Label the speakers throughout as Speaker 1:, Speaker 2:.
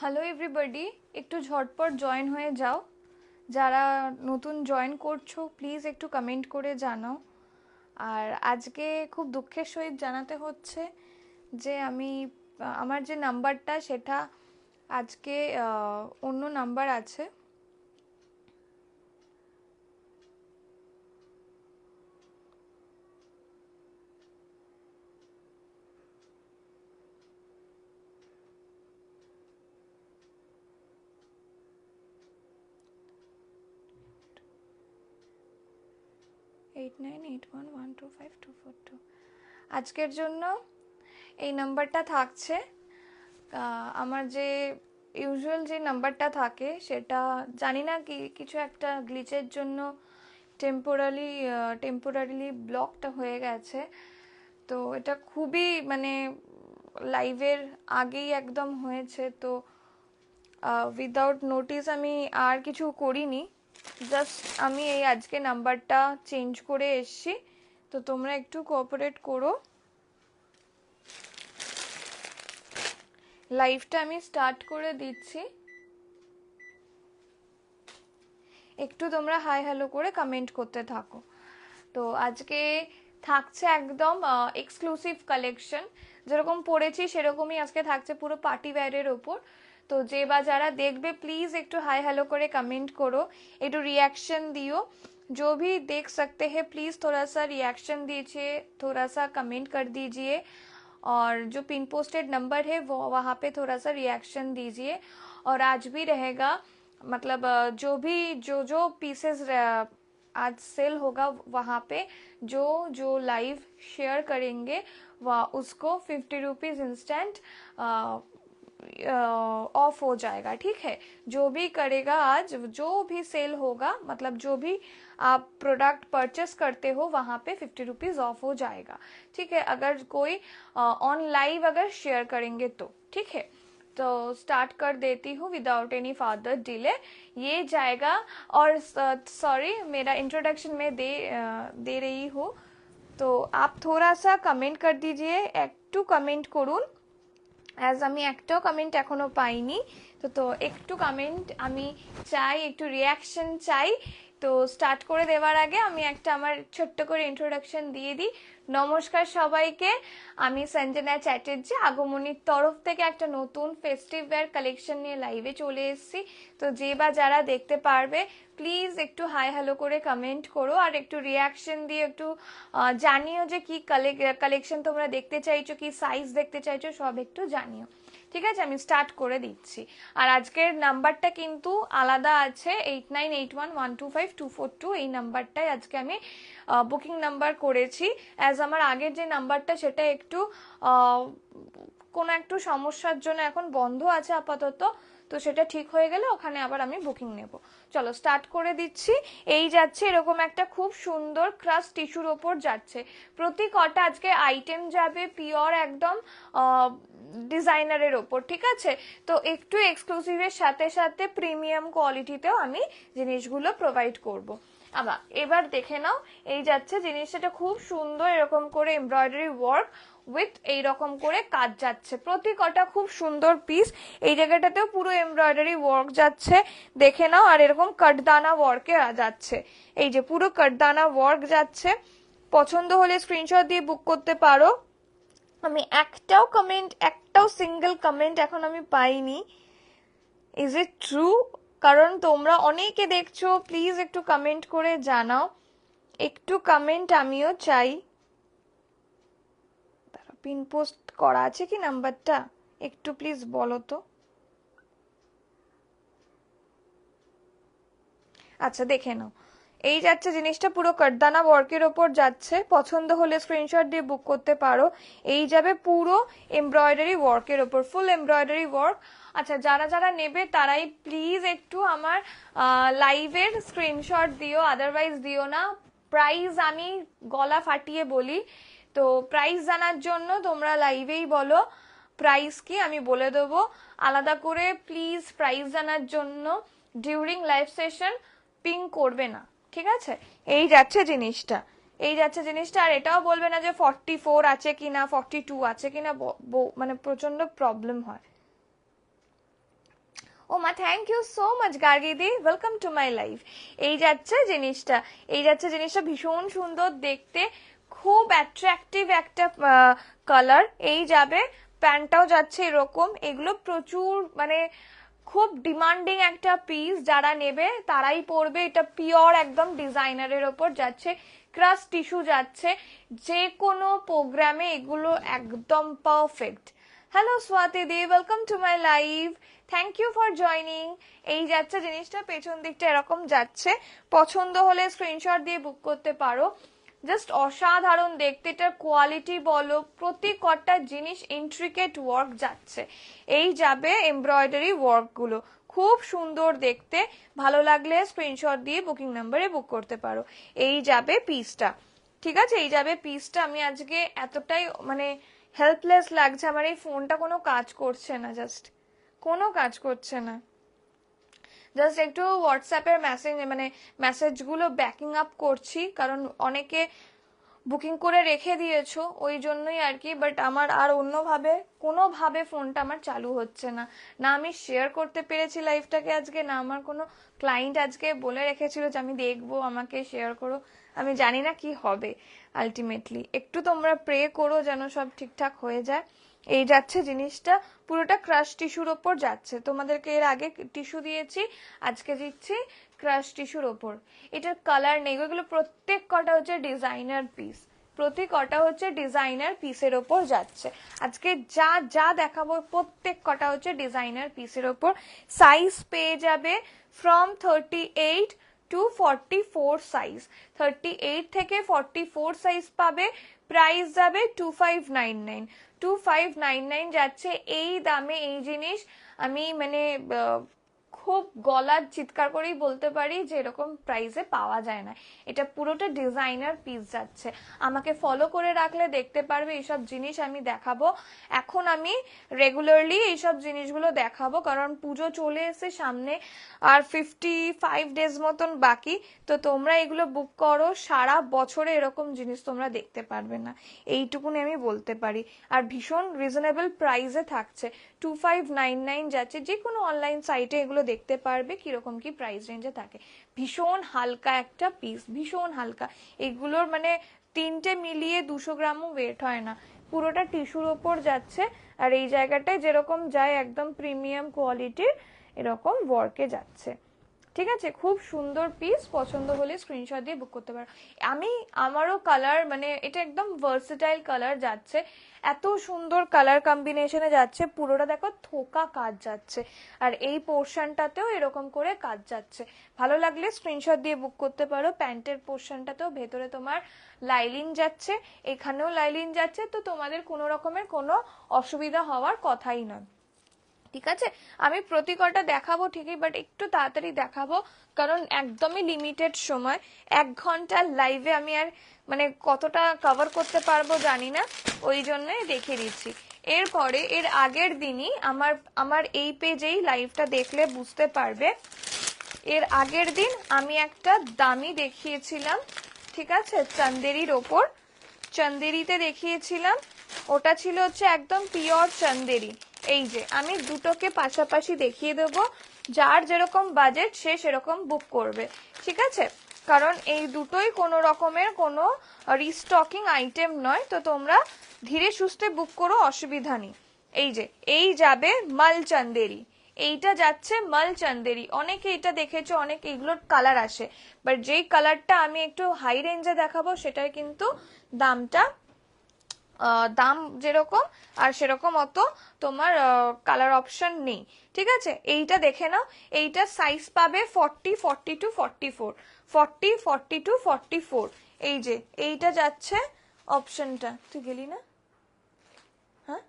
Speaker 1: Hello everybody, একটু ঝটপট join হয়ে যাও। যারা নতুন জয়েন করছো প্লিজ একটু কমেন্ট করে জানাও। আর আজকে খুব দুঃখের সহিত জানাতে হচ্ছে যে আমার যে নাম্বারটা সেটা আজকে অন্য নাম্বার আছে। 8981125242। আজকের জন্য এই নাম্বারটা থাকছে। আমার যে ইউজুয়াল যে নাম্বারটা থাকে সেটা জানি না কি কিছু একটা গ্লিচের জন্য টেম্পোরারিলি ব্লকটা হয়ে গেছে। তো এটা খুবই মানে লাইভের আগেই একদম হয়েছে। তো উইদাউট নোটিস আমি আর কিছু করিনি, জাস্ট আমি এই আজকে নাম্বারটা চেঞ্জ করে এসছি। তো তোমরা একটু কোঅপারেট করো। লাইভটা আমি স্টার্ট করে দিচ্ছি, একটু তোমরা হাই হ্যালো করে কমেন্ট করতে থাকো। তো আজকে থাকছে একদম এক্সক্লুসিভ কালেকশন, যেরকম পড়েছি সেরকমই আজকে থাকছে পুরো পার্টি ওয়্যারের ওপর। তো যে বা যারা দেখবে প্লিজ একটু হাই হ্যালো করে कमेंट करो, একটু रिएक्शन दियो। जो भी देख सकते हैं प्लीज थोड़ा सा रिएक्शन दीजिए, थोड़ा सा कमेंट कर दीजिए। और जो पिन पोस्टेड नंबर है वो वहाँ पे थोड़ा सा रिएक्शन दीजिए। और आज भी रहेगा, मतलब जो भी जो पीसेस आज सेल होगा वहाँ पे जो जो लाइव शेयर करेंगे वह उसको 50 रुपीज इंस्टेंट ऑफ हो जाएगा। ठीक है, जो भी करेगा आज, जो भी सेल होगा, मतलब जो भी आप प्रोडक्ट परचेस करते हो वहाँ पे 50 रुपीज ऑफ हो जाएगा। ठीक है, अगर कोई ऑन लाइव अगर शेयर करेंगे तो। ठीक है, तो स्टार्ट कर देती हूँ विदाउट एनी फर्दर डिले। ये जाएगा। और सॉरी, मेरा इंट्रोडक्शन में दे रही हूँ, तो आप थोड़ा सा कमेंट कर दीजिए, একটু কমেন্ট করুন। অ্যাজ আমি একটাও কমেন্ট এখনো পাইনি, তো একটু কমেন্ট আমি চাই, একটু রিয়াকশন চাই। তো স্টার্ট করে দেওয়ার আগে আমি একটা আমার ছোট্ট করে ইন্ট্রোডাকশন দিয়ে দিই। নমস্কার সবাইকে, আমি সঞ্জনা চ্যাটার্জি আগমনীর তরফ থেকে একটা নতুন ফেস্টিভ ওয়্যার কালেকশন নিয়ে লাইভে চলে এসেছি। তো যে বা যারা দেখতে পারবে প্লিজ একটু হাই হ্যালো করে কমেন্ট করো, আর একটু রিয়াকশন দিয়ে একটু জানিও যে কি কালেকশন তোমরা দেখতে চাইছো, কি সাইজ দেখতে চাইছো, সব একটু জানিও। ঠিক আছে, আমি স্টার্ট করে দিচ্ছি। আর আজকের নাম্বারটা কিন্তু আলাদা আছে, 8981125242। এই নাম্বারটাই আজকে আমি বুকিং নাম্বার করেছি। অ্যাজ আমার আগের যে নাম্বারটা সেটা একটু কোনো একটু সমস্যার জন্য এখন বন্ধ আছে আপাতত। তো সেটা ঠিক হয়ে গেলে ওখানে আবার আমি বুকিং নেব। চলো স্টার্ট করে দিচ্ছি। এই যাচ্ছে এরকম একটা খুব সুন্দর ক্রাশ টিস্যুর ওপর যাচ্ছে। প্রতি কটা আজকে আইটেম যাবে পিওর একদম ডিজাইনারের ওপর। ঠিক আছে, তো একটু এক্সক্লুসিভের সাথে সাথে প্রিমিয়াম কোয়ালিটিতেও আমি জিনিসগুলো প্রোভাইড করব। আবার এবার দেখে নাও, এই যাচ্ছে জিনিসটা খুব সুন্দর এরকম করে এমব্রয়ডারি ওয়ার্ক উইথ এইরকম করে কাজ যাচ্ছে। প্রতি কটা খুব সুন্দর পিস। এই জায়গাটাতেও পুরো এমব্রয়ডারি ওয়ার্ক যাচ্ছে, দেখে নাও। আর এরকম কাটদানা ওয়ার্কে যাচ্ছে, এই যে পুরো কাটদানা ওয়ার্ক যাচ্ছে। পছন্দ হলে স্ক্রিনশট দিয়ে বুক করতে পারো। আমি একটাও সিঙ্গেল কমেন্ট এখন আমি পাইনি। Is it true? কারণ তোমরা অনেকে দেখছো, প্লিজ একটু কমেন্ট করে জানাও, একটু কমেন্ট আমিও চাই। পিন পোস্ট করা আছে কি নাম্বারটা, একটু প্লিজ বলো তো। আচ্ছা দেখে নাও, এই যাচ্ছে জিনিসটা পুরো কাটদানা ওয়ার্কের ওপর যাচ্ছে। পছন্দ হলে স্ক্রিনশট দিয়ে বুক করতে পারো। এই যাবে পুরো এমব্রয়ডারি ওয়ার্কের ওপর, ফুল এমব্রয়ডারি ওয়ার্ক। আচ্ছা, যারা যারা নেবে তারাই প্লিজ একটু আমার লাইভের স্ক্রিনশট দিও, আদারওয়াইজ দিও না। প্রাইস আমি গলা ফাটিয়ে বলি, তো প্রাইস জানার জন্য তোমরা লাইভেই বলো প্রাইস কি, আমি বলে দেবো আলাদা করে। প্লিজ প্রাইস জানার জন্য ডিউরিং লাইভ সেশন পিং করবে না। ঠিক আছে, এই যাচ্ছে জিনিসটা, এই যাচ্ছে জিনিসটা। আর এটাও বলবে না যে 44 আছে কিনা, 42 আছে কিনা, মানে প্রচন্ড প্রবলেম হয়। ও মা, থ্যাংক ইউ সো মাচ গার্গিদি, ওয়েলকাম টু মাই লাইফ। এই যাচ্ছে জিনিসটা, ভীষণ সুন্দর দেখতে, খুব অ্যাট্রাকটিভ একটা কালার। এই যাবে, প্যান্টটাও যাচ্ছে এরকম। এগুলো প্রচুর মানে খুব ডিমান্ডিং একটা পিস, যারা নেবে তারাই পরবে। এটা পিওর একদম ডিজাইনারের ওপর যাচ্ছে, ক্রাশ টিস্যু যাচ্ছে, যে কোনো প্রোগ্রামে এগুলো একদম পারফেক্ট। হ্যালো স্বাতি দি, welcome to my live, thank you for joining. এই যাচ্ছে জিনিসটা, পেছন দিকটা এরকম যাচ্ছে। পছন্দ হলে স্ক্রিনশট দিয়ে বুক করতে পারো। জাস্ট অসাধারণ দেখতে, এটার কোয়ালিটি বলো, প্রতি কটা জিনিস ইন্ট্রিকেট ওয়ার্ক যাচ্ছে। এই যাবে এমব্রয়ডারি ওয়ার্ক গুলো, খুব সুন্দর দেখতে। ভালো লাগলে স্ক্রিনশট দিয়ে বুকিং নাম্বারে বুক করতে পারো। এই যাবে পিসটা, ঠিক আছে, এই যাবে পিসটা। আমি আজকে এতটাই মানে হেল্পলেস লাগছে, আমার এই ফোনটা কোনো কাজ করছে না, জাস্ট কোনো কাজ করছে না। জাস্ট একটু হোয়াটসঅ্যাপের মেসেজগুলো ব্যাকিং আপ করছি, কারণ অনেকে বুকিং করে রেখে দিয়েছো ওই জন্যই আর কি। বাট আমার আর অন্যভাবে কোনোভাবে ফোনটা আমার চালু হচ্ছে না। না আমি শেয়ার করতে পেরেছি লাইভটাকে আজকে, না আমার কোনো ক্লায়েন্ট আজকে বলে রেখেছিল যে আমি দেখবো, আমাকে শেয়ার করো। আমি জানি না কি হবে আলটিমেটলি। একটু তোমরা প্রে করো যেন সব ঠিকঠাক হয়ে যায়। এই যাচ্ছে জিনিসটা, পুরোটা ক্রাশ টিস্যুর ওপর যাচ্ছে। তোমাদেরকে এর আগে টিস্যু দিয়েছি, আজকে দিচ্ছি ক্রাশ টিস্যুর ওপর। এটার কালার নেই, ওইগুলো প্রত্যেক কটা হচ্ছে ডিজাইনার পিস, প্রতি কটা হচ্ছে ডিজাইনার পিসের ওপর যাচ্ছে। আজকে যা যা দেখাবো প্রত্যেক কটা হচ্ছে ডিজাইনার পিসের ওপর। সাইজ পেয়ে যাবে ফ্রম 38 টু 44 সাইজ, 38 থেকে 44 সাইজ পাবে। প্রাইস যাবে 2599, 2599 যাচ্ছে। এই দামে এই জিনিস আমি মানে খুব গলার চিৎকার করেই বলতে পারি যে এরকম প্রাইসে পাওয়া যায় না। এটা পুরোটা ডিজাইনার পিস যাচ্ছে। আমাকে ফলো করে রাখলে দেখতে পারবে এইসব জিনিস আমি দেখাবো। এখন আমি রেগুলারলি এইসব জিনিসগুলো দেখাবো, কারণ পুজো চলে এসে সামনে, আর 55 ডেজ মতন বাকি। তো তোমরা এগুলো বুক করো, সারা বছরে এরকম জিনিস তোমরা দেখতে পারবে না, এইটুকুনি আমি বলতে পারি। আর ভীষণ রিজনেবল প্রাইসে থাকছে, 2599 যাচ্ছে। যে কোনো অনলাইন সাইটে এগুলো দেখতে পারবে কিরকম কি প্রাইস রেঞ্জে থাকে। ভীষণ হালকা একটা পিস, ভীষণ হালকা। এগুলোর মানে তিনটে মিলিয়ে 200 গ্রামও ওয়েট হয় না, পুরোটা টিস্যুর ওপর যাচ্ছে। আর এই জায়গাটায় যেরকম যায় একদম প্রিমিয়াম কোয়ালিটির এরকম ওয়ার্কে যাচ্ছে, ঠিক আছে। খুব সুন্দর পিস, পছন্দ হলে স্ক্রিনশট দিয়ে বুক করতে পারো। আমারও কালার মানে এটা একদম ভার্সেটাইল কালার যাচ্ছে, এত সুন্দর কালার কম্বিনেশনে যাচ্ছে। পুরোটা দেখো থোকা কাজ যাচ্ছে, আর এই পোর্শনটাতেও এরকম করে কাজ যাচ্ছে। ভালো লাগলে স্ক্রিনশট দিয়ে বুক করতে পারো। প্যান্টের পোর্শনটাতেও ভেতরে তোমার লাইলিন যাচ্ছে, এখানেও লাইলিন যাচ্ছে, তো তোমাদের কোনো রকমের কোনো অসুবিধা হওয়ার কথাই নয়, ঠিক আছে। আমি প্রতি কটা দেখাবো ঠিকই, বাট একটু তাড়াতাড়ি দেখাবো, কারণ একদমই লিমিটেড সময়। 1 ঘন্টার লাইভে আমি আর মানে কতটা কভার করতে পারবো জানি না, ওই জন্যই দেখিয়ে দিচ্ছি। এরপরে এর আগের দিনই আমার এই পেজেই লাইভটা দেখলে বুঝতে পারবে, এর আগের দিন আমি একটা দামি দেখিয়েছিলাম, ঠিক আছে, চান্দেরির ওপর। চান্দেরিতে দেখিয়েছিলাম, ওটা ছিল হচ্ছে একদম পিওর চান্দেরি। এই যে আমি দুটোকে পাশাপাশি দেখিয়ে দেবো, যার যেরকম বাজেট সে সেরকম বুক করবে, ঠিক আছে। কারণ এই দুটোই কোনো রকমের কোনো রিস্টকিং আইটেম নয়, তো তোমরা ধীরে সুস্থে বুক করো, অসুবিধা নেই। এই যে এই যাবে মাল চান্দেরি, এইটা যাচ্ছে মাল চান্দেরি। অনেকে এটা দেখেছো, অনেক এগুলোর কালার আসে, বাট যেই কালারটা আমি একটু হাই রেঞ্জে দেখাবো সেটার কিন্তু দাম যেরকম আর সেরকম অত তোমার কালার অপশন নেই, ঠিক আছে। এইটা দেখে নাও, এইটা সাইজ পাবে 40, 42, 44, 40, 42, 44। এই যে এইটা যাচ্ছে অপশনটা। তুই গেলি না? হ্যাঁ,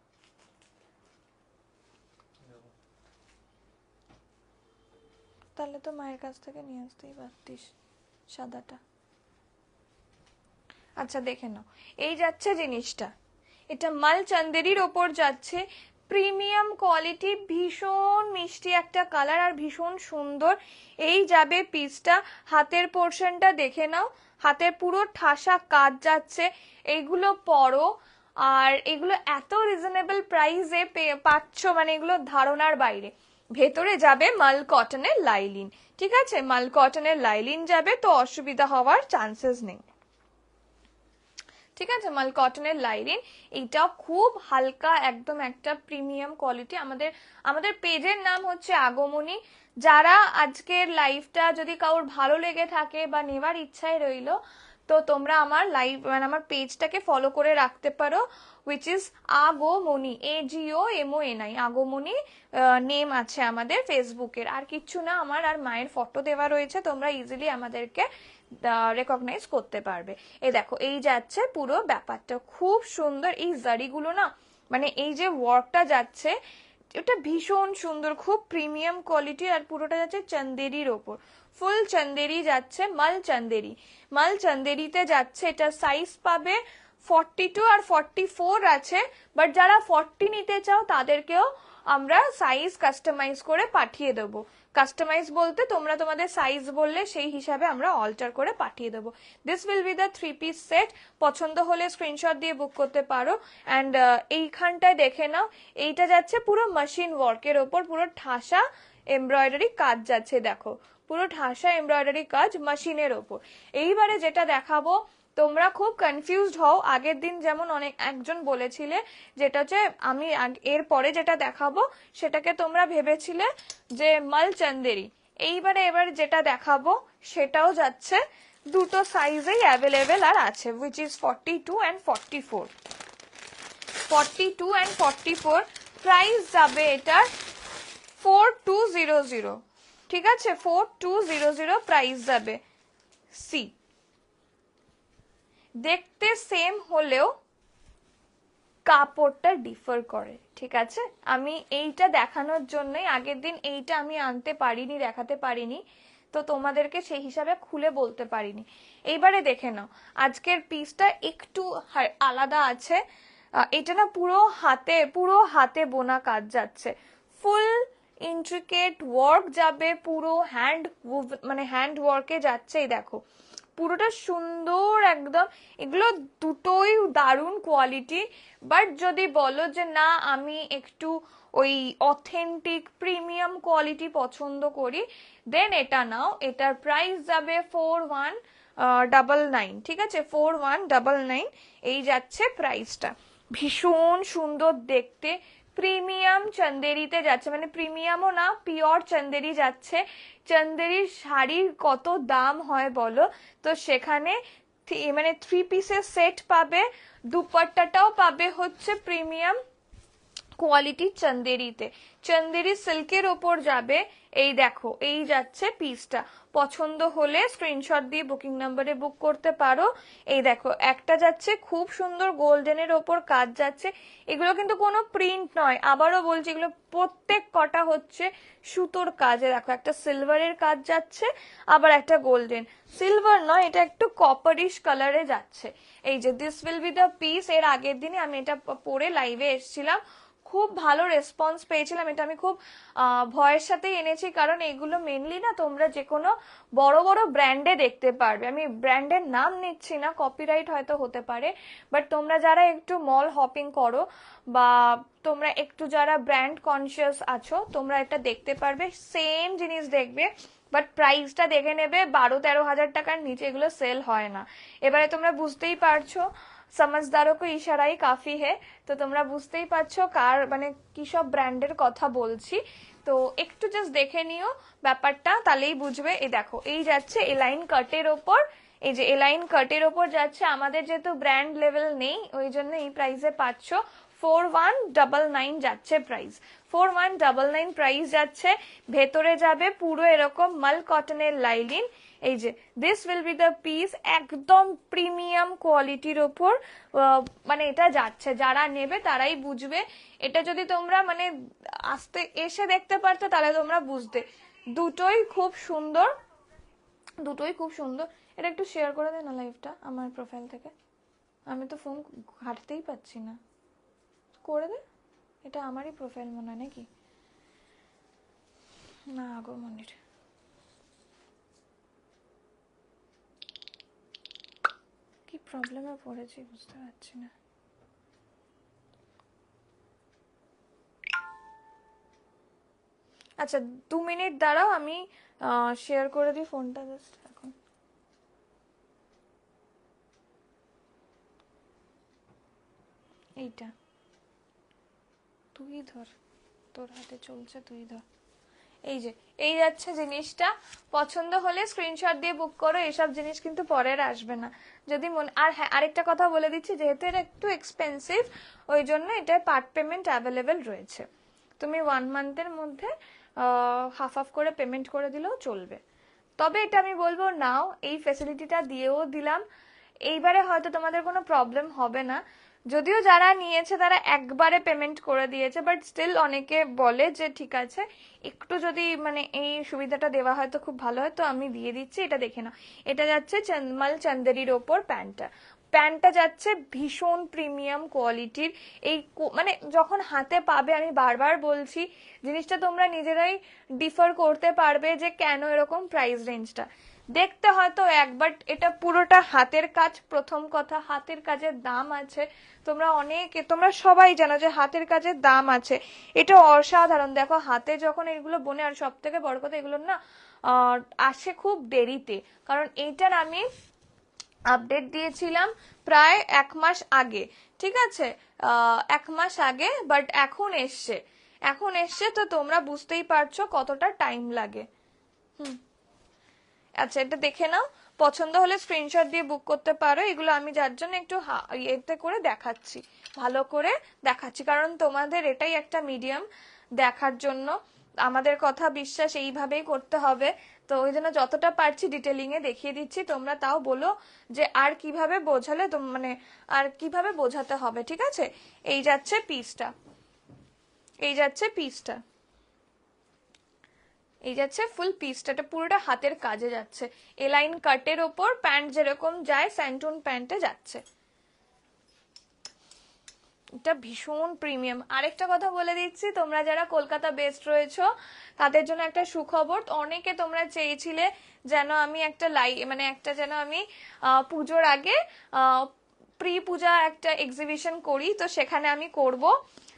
Speaker 1: তাহলে তো মায়ের কাছ থেকে নিয়ে আসতেই পারতিস সাদাটা। আচ্ছা দেখে নাও, এই যাচ্ছে জিনিসটা, এটা মাল চান্দেরির ওপর যাচ্ছে, প্রিমিয়াম কোয়ালিটি, ভীষণ মিষ্টি একটা কালার আর ভীষণ সুন্দর। এই যাবে পিসটা, হাতের পোর্শনটা দেখে নাও, হাতের পুরো ঠাসা কাজ যাচ্ছে। এইগুলো পরো, আর এগুলো এত রিজনেবল প্রাইসে পাচ্ছ, মানে এগুলো ধারণার বাইরে। ভেতরে যাবে মাল কটনের লাইলিন, ঠিক আছে, মাল কটনের লাইলিন যাবে, তো অসুবিধা হওয়ার চান্সেস নেই, ঠিক আছে। মাল কটনের লাইলিন, এইটাও খুব হালকা, একদম একটা প্রিমিয়াম কোয়ালিটি। আমাদের আমাদের পেজের নাম হচ্ছে আগমনী। যারা আজকের লাইভটা যদি কারোর ভালো লেগে থাকে বা নেওয়ার ইচ্ছায় রইলো, তো তোমরা আমার লাইভ মানে আমার পেজটাকে ফলো করে রাখতে পারো, which is Agamani, AGOMONI, Agamani name আছে আমাদের ফেসবুকের। আর কিচ্ছু না, আমার আর মায়ের ফটো দেওয়া রয়েছে, তোমরা ইজিলি আমাদেরকে রেকগনাইজ করতে পারবে। এই দেখো, এই যাচ্ছে পুরো ব্যাপারটা খুব সুন্দর। এই জারিগুলো না, মানে এই যে ওয়ার্কটা যাচ্ছে, এটা ভীষণ সুন্দর, খুব প্রিমিয়াম কোয়ালিটি। আর পুরোটা যাচ্ছে চন্দেরির ওপর, ফুল চন্দেরি যাচ্ছে, মাল চন্দেরি, মাল চন্দেরিতে যাচ্ছে। এটা সাইজ পাবে 42 আর 44 আছে, বাট যারা 40 নিতে চাও তাদেরকেও আমরা সাইজ কাস্টমাইজ করে পাঠিয়ে দেবো। কাস্টমাইজ বলতে তোমরা তোমাদের সাইজ বললে সেই হিসাবে আমরা অল্টার করে পাঠিয়ে দেবো। This will be the 3 piece set. পছন্দ হলে স্ক্রিনশট দিয়ে বুক করতে পারো। অ্যান্ড এইখানটায় দেখে নাও, এইটা যাচ্ছে পুরো মেশিন ওয়ার্কের ওপর, পুরো ঠাসা এমব্রয়ডারি কাজ যাচ্ছে, দেখো পুরো ঠাসা এমব্রয়ডারি কাজ মেশিনের ওপর। এইবারে যেটা দেখাবো, তোমরা খুব কনফিউজড হও, আগের দিন যেমন অনেক একজন বলেছিলে, যেটা হচ্ছে আমি এর পরে যেটা দেখাবো সেটাকে তোমরা ভেবেছিলে যে মাল চন্দেরি। এবার যেটা দেখাবো সেটাও যাচ্ছে দুটো সাইজেই অ্যাভেলেবেল আর আছে, which is 42 and 44, 42 and 44। Price যাবে এটার 4200, ঠিক আছে, 4200 প্রাইস যাবে। সি, দেখতে সেম হলেও কাপড়টা ডিফার করে, ঠিক আছে। আমি এইটা দেখানোর জন্যই আগের দিন এইটা আমি আনতে পারিনি, দেখাতে পারিনি, তো তোমাদেরকে সেই হিসাবে খুলে বলতে পারিনি। এইবারে দেখে নাও, আজকের পিসটা একটু আলাদা আছে। এটা না পুরো হাতে বোনা কাজ যাচ্ছে, ফুল ইন্ট্রিকেট ওয়ার্ক যাবে, পুরো মানে হ্যান্ড ওয়ার্কে যাচ্ছে। এই দেখো পুরোটা সুন্দর একদম, এগুলো দুটোই দারুণ কোয়ালিটি। বাট যদি বলো যে না আমি একটু ওই অথেন্টিক প্রিমিয়াম কোয়ালিটি পছন্দ করি, দেন এটা নাও। এটার প্রাইস যাবে 4199, ঠিক আছে, 4199 এই যাচ্ছে প্রাইসটা। ভীষণ সুন্দর দেখতে, প্রিমিয়াম চন্দেরিতে যাচ্ছে, মানে প্রিমিয়ামও না, পিওর চন্দেরি যাচ্ছে। চন্দেরির শাড়ির কত দাম হয় বলো, তো সেখানে মানে 3 পিসের সেট পাবে, দুপাট্টাটাও পাবে হচ্ছে প্রিমিয়াম কোয়ালিটি চন্দেরিতে, চন্দেরি সিল্কের ওপর যাবে। এই দেখো, এই যাচ্ছে পিসটা। পছন্দ হলে স্ক্রিনশট দিয়ে বুকিং নাম্বারে বুক করতে পারো। এই দেখো, একটা যাচ্ছে খুব সুন্দর গোল্ডেনের ওপর কাজ যাচ্ছে। এগুলো কিন্তু কোনো প্রিন্ট নয়, আবারও বলছি, এগুলো প্রত্যেক কটা হচ্ছে সুতোর কাজে। দেখো, একটা সিলভারের কাজ যাচ্ছে, আবার একটা গোল্ডেন, সিলভার নয়, এটা একটু কপারিশ কালারে যাচ্ছে। এই যে this will be the piece. এর আগের দিনে আমি এটা পরে লাইভে এসেছিলাম, খুব ভালো রেসপন্স পেয়েছিলাম। এটা আমি খুব ভয়ের সাথেই এনেছি, কারণ এগুলো মেনলি না তোমরা যে কোনো বড় বড় ব্র্যান্ডে দেখতে পারবে। আমি ব্র্যান্ডের নাম নিচ্ছি না, কপিরাইট হয়তো হতে পারে, বাট তোমরা যারা একটু মল হপিং করো বা তোমরা একটু যারা ব্র্যান্ড কনসিয়াস আছো, তোমরা এটা দেখতে পারবে, সেম জিনিস দেখবে, বাট প্রাইসটা দেখে নেবে। 12-13 হাজার টাকার নিচে এগুলো সেল হয় না। এবারে তোমরা বুঝতেই পারছো, समझदारों को इशाराई काफी है, তো তোমরা বুঝতেই পারছো কার মানে কি সব ব্র্যান্ডের কথা বলছি। তো একটু জাস্ট দেখে নিও ব্যাপারটা, তাহলেই বুঝবে। এই দেখো, এই যাচ্ছে এলাইন কাটের ওপর, এই যে এলাইন কাটের ওপর যাচ্ছে। আমাদের যেহেতু ব্র্যান্ড লেভেল নেই, ওই জন্য এই প্রাইসে পাচ্ছ। 4199 যাচ্ছে প্রাইস, 4199 প্রাইস যাচ্ছে। ভেতরে যাবে পুরো এরকম মাল কটনের লাইলিন। এই যে this will be the piece, একদম প্রিমিয়াম কোয়ালিটির ওপর মানে এটা যাচ্ছে। যারা নেবে তারাই বুঝবে। এটা যদি তোমরা মানে আসতে এসে দেখতে পারতো তাহলে তোমরা বুঝতে। দুটোই খুব সুন্দর, দুটোই খুব সুন্দর। এটা একটু শেয়ার করে দে না লাইভটা আমার প্রোফাইল থেকে, আমি তো ফোন ঘাটতেই পাচ্ছি না। করে দে, এটা আমারই প্রোফাইল মনে হয় নাকি? না আগমনীর। কি প্রবলেমে পড়েছি বুঝতে পারছি না। আচ্ছা 2 মিনিট দাঁড়াও, আমি শেয়ার করে দিই ফোনটা জাস্ট এখন। এইটা তুই ধর, তোর হাতে চলছে, তুই ধর। এই যে এই যাচ্ছে জিনিসটা, পছন্দ হলে স্ক্রিনশট দিয়ে বুক করো, এসব জিনিস কিন্তু পরের আসবে না যদি মনে। আর হ্যাঁ, আরেকটা কথা বলে দিচ্ছি, যেহেতু এটা একটু এক্সপেন্সিভ, ওই জন্য এটা পার্ট পেমেন্ট অ্যাভেলেবেল রয়েছে। তুমি 1 মান্থের মধ্যে হাফ হাফ করে পেমেন্ট করে দিলেও চলবে। তবে এটা আমি বলবো নাও, এই ফেসিলিটিটা দিয়েও দিলাম, এইবারে হয়তো তোমাদের কোনো প্রবলেম হবে না। যদিও যারা নিয়েছে তারা একবারে পেমেন্ট করে দিয়েছে, বাট স্টিল অনেকে বলে যে ঠিক আছে একটু যদি মানে এই সুবিধাটা দেওয়া হয় তো খুব ভালো হয়, তো আমি দিয়ে দিচ্ছি। এটা দেখে নাও, এটা যাচ্ছে চন্দমাল চান্দেরির ওপর প্যান্টটা। প্যান্টটা যাচ্ছে ভীষণ প্রিমিয়াম কোয়ালিটির। এই মানে যখন হাতে পাবে, আমি বারবার বলছি জিনিসটা তোমরা নিজেরাই ডিফার করতে পারবে যে কেন এরকম প্রাইস রেঞ্জটা। দেখতে হয়তো একবার, এটা পুরোটা হাতের কাজ। প্রথম কথা, হাতের কাজের দাম আছে, তোমরা সবাই জানো যে হাতের কাজের দাম আছে। এটা অসাধারণ। দেখো হাতে যখন এগুলো বনে, আর সব থেকে বড় কথা এগুলো না আসে খুব দেরিতে, কারণ এইটার আমি আপডেট দিয়েছিলাম প্রায় 1 মাস আগে, ঠিক আছে, 1 মাস আগে, বাট এখন এসছে তো তোমরা বুঝতেই পারছো কতটা টাইম লাগে। হুম, আচ্ছা এটা দেখে নাও, পছন্দ হলে স্ক্রিনশট দিয়ে বুক করতে পারো। এগুলো আমি যার জন্য একটু ইয়েতে করে দেখাচ্ছি, ভালো করে দেখাচ্ছি, কারণ তোমাদের এটাই একটা মিডিয়াম দেখার জন্য। আমাদের কথা বিশ্বাস এইভাবেই করতে হবে, তো ওই জন্য যতটা পারছি ডিটেলিং এ দেখিয়ে দিচ্ছি। তোমরা তাও বলো যে আর কিভাবে বোঝালে মানে আর কিভাবে বোঝাতে হবে, ঠিক আছে। এই যাচ্ছে পিসটা, এই যাচ্ছে পিসটা, এই যাচ্ছে ফুল পিসটা, এটা পুরোটা হাতের কাজে যাচ্ছে। এলাইন কাটের ওপর প্যান্ট যেরকম যায়, স্যান্টুন প্যান্টে যাচ্ছে। এটা ভীষণ প্রিমিয়াম। আরেকটা কথা বলে দিচ্ছি, তোমরা যারা কলকাতা বেসড রয়েছো তাদের জন্য একটা সুখবর। অনেকে তোমরা চেয়েছিলে যেন আমি একটা মানে একটা যেন আমি পুজোর আগে প্রি পূজা একটা এক্সিবিশন করি, তো সেখানে আমি করব।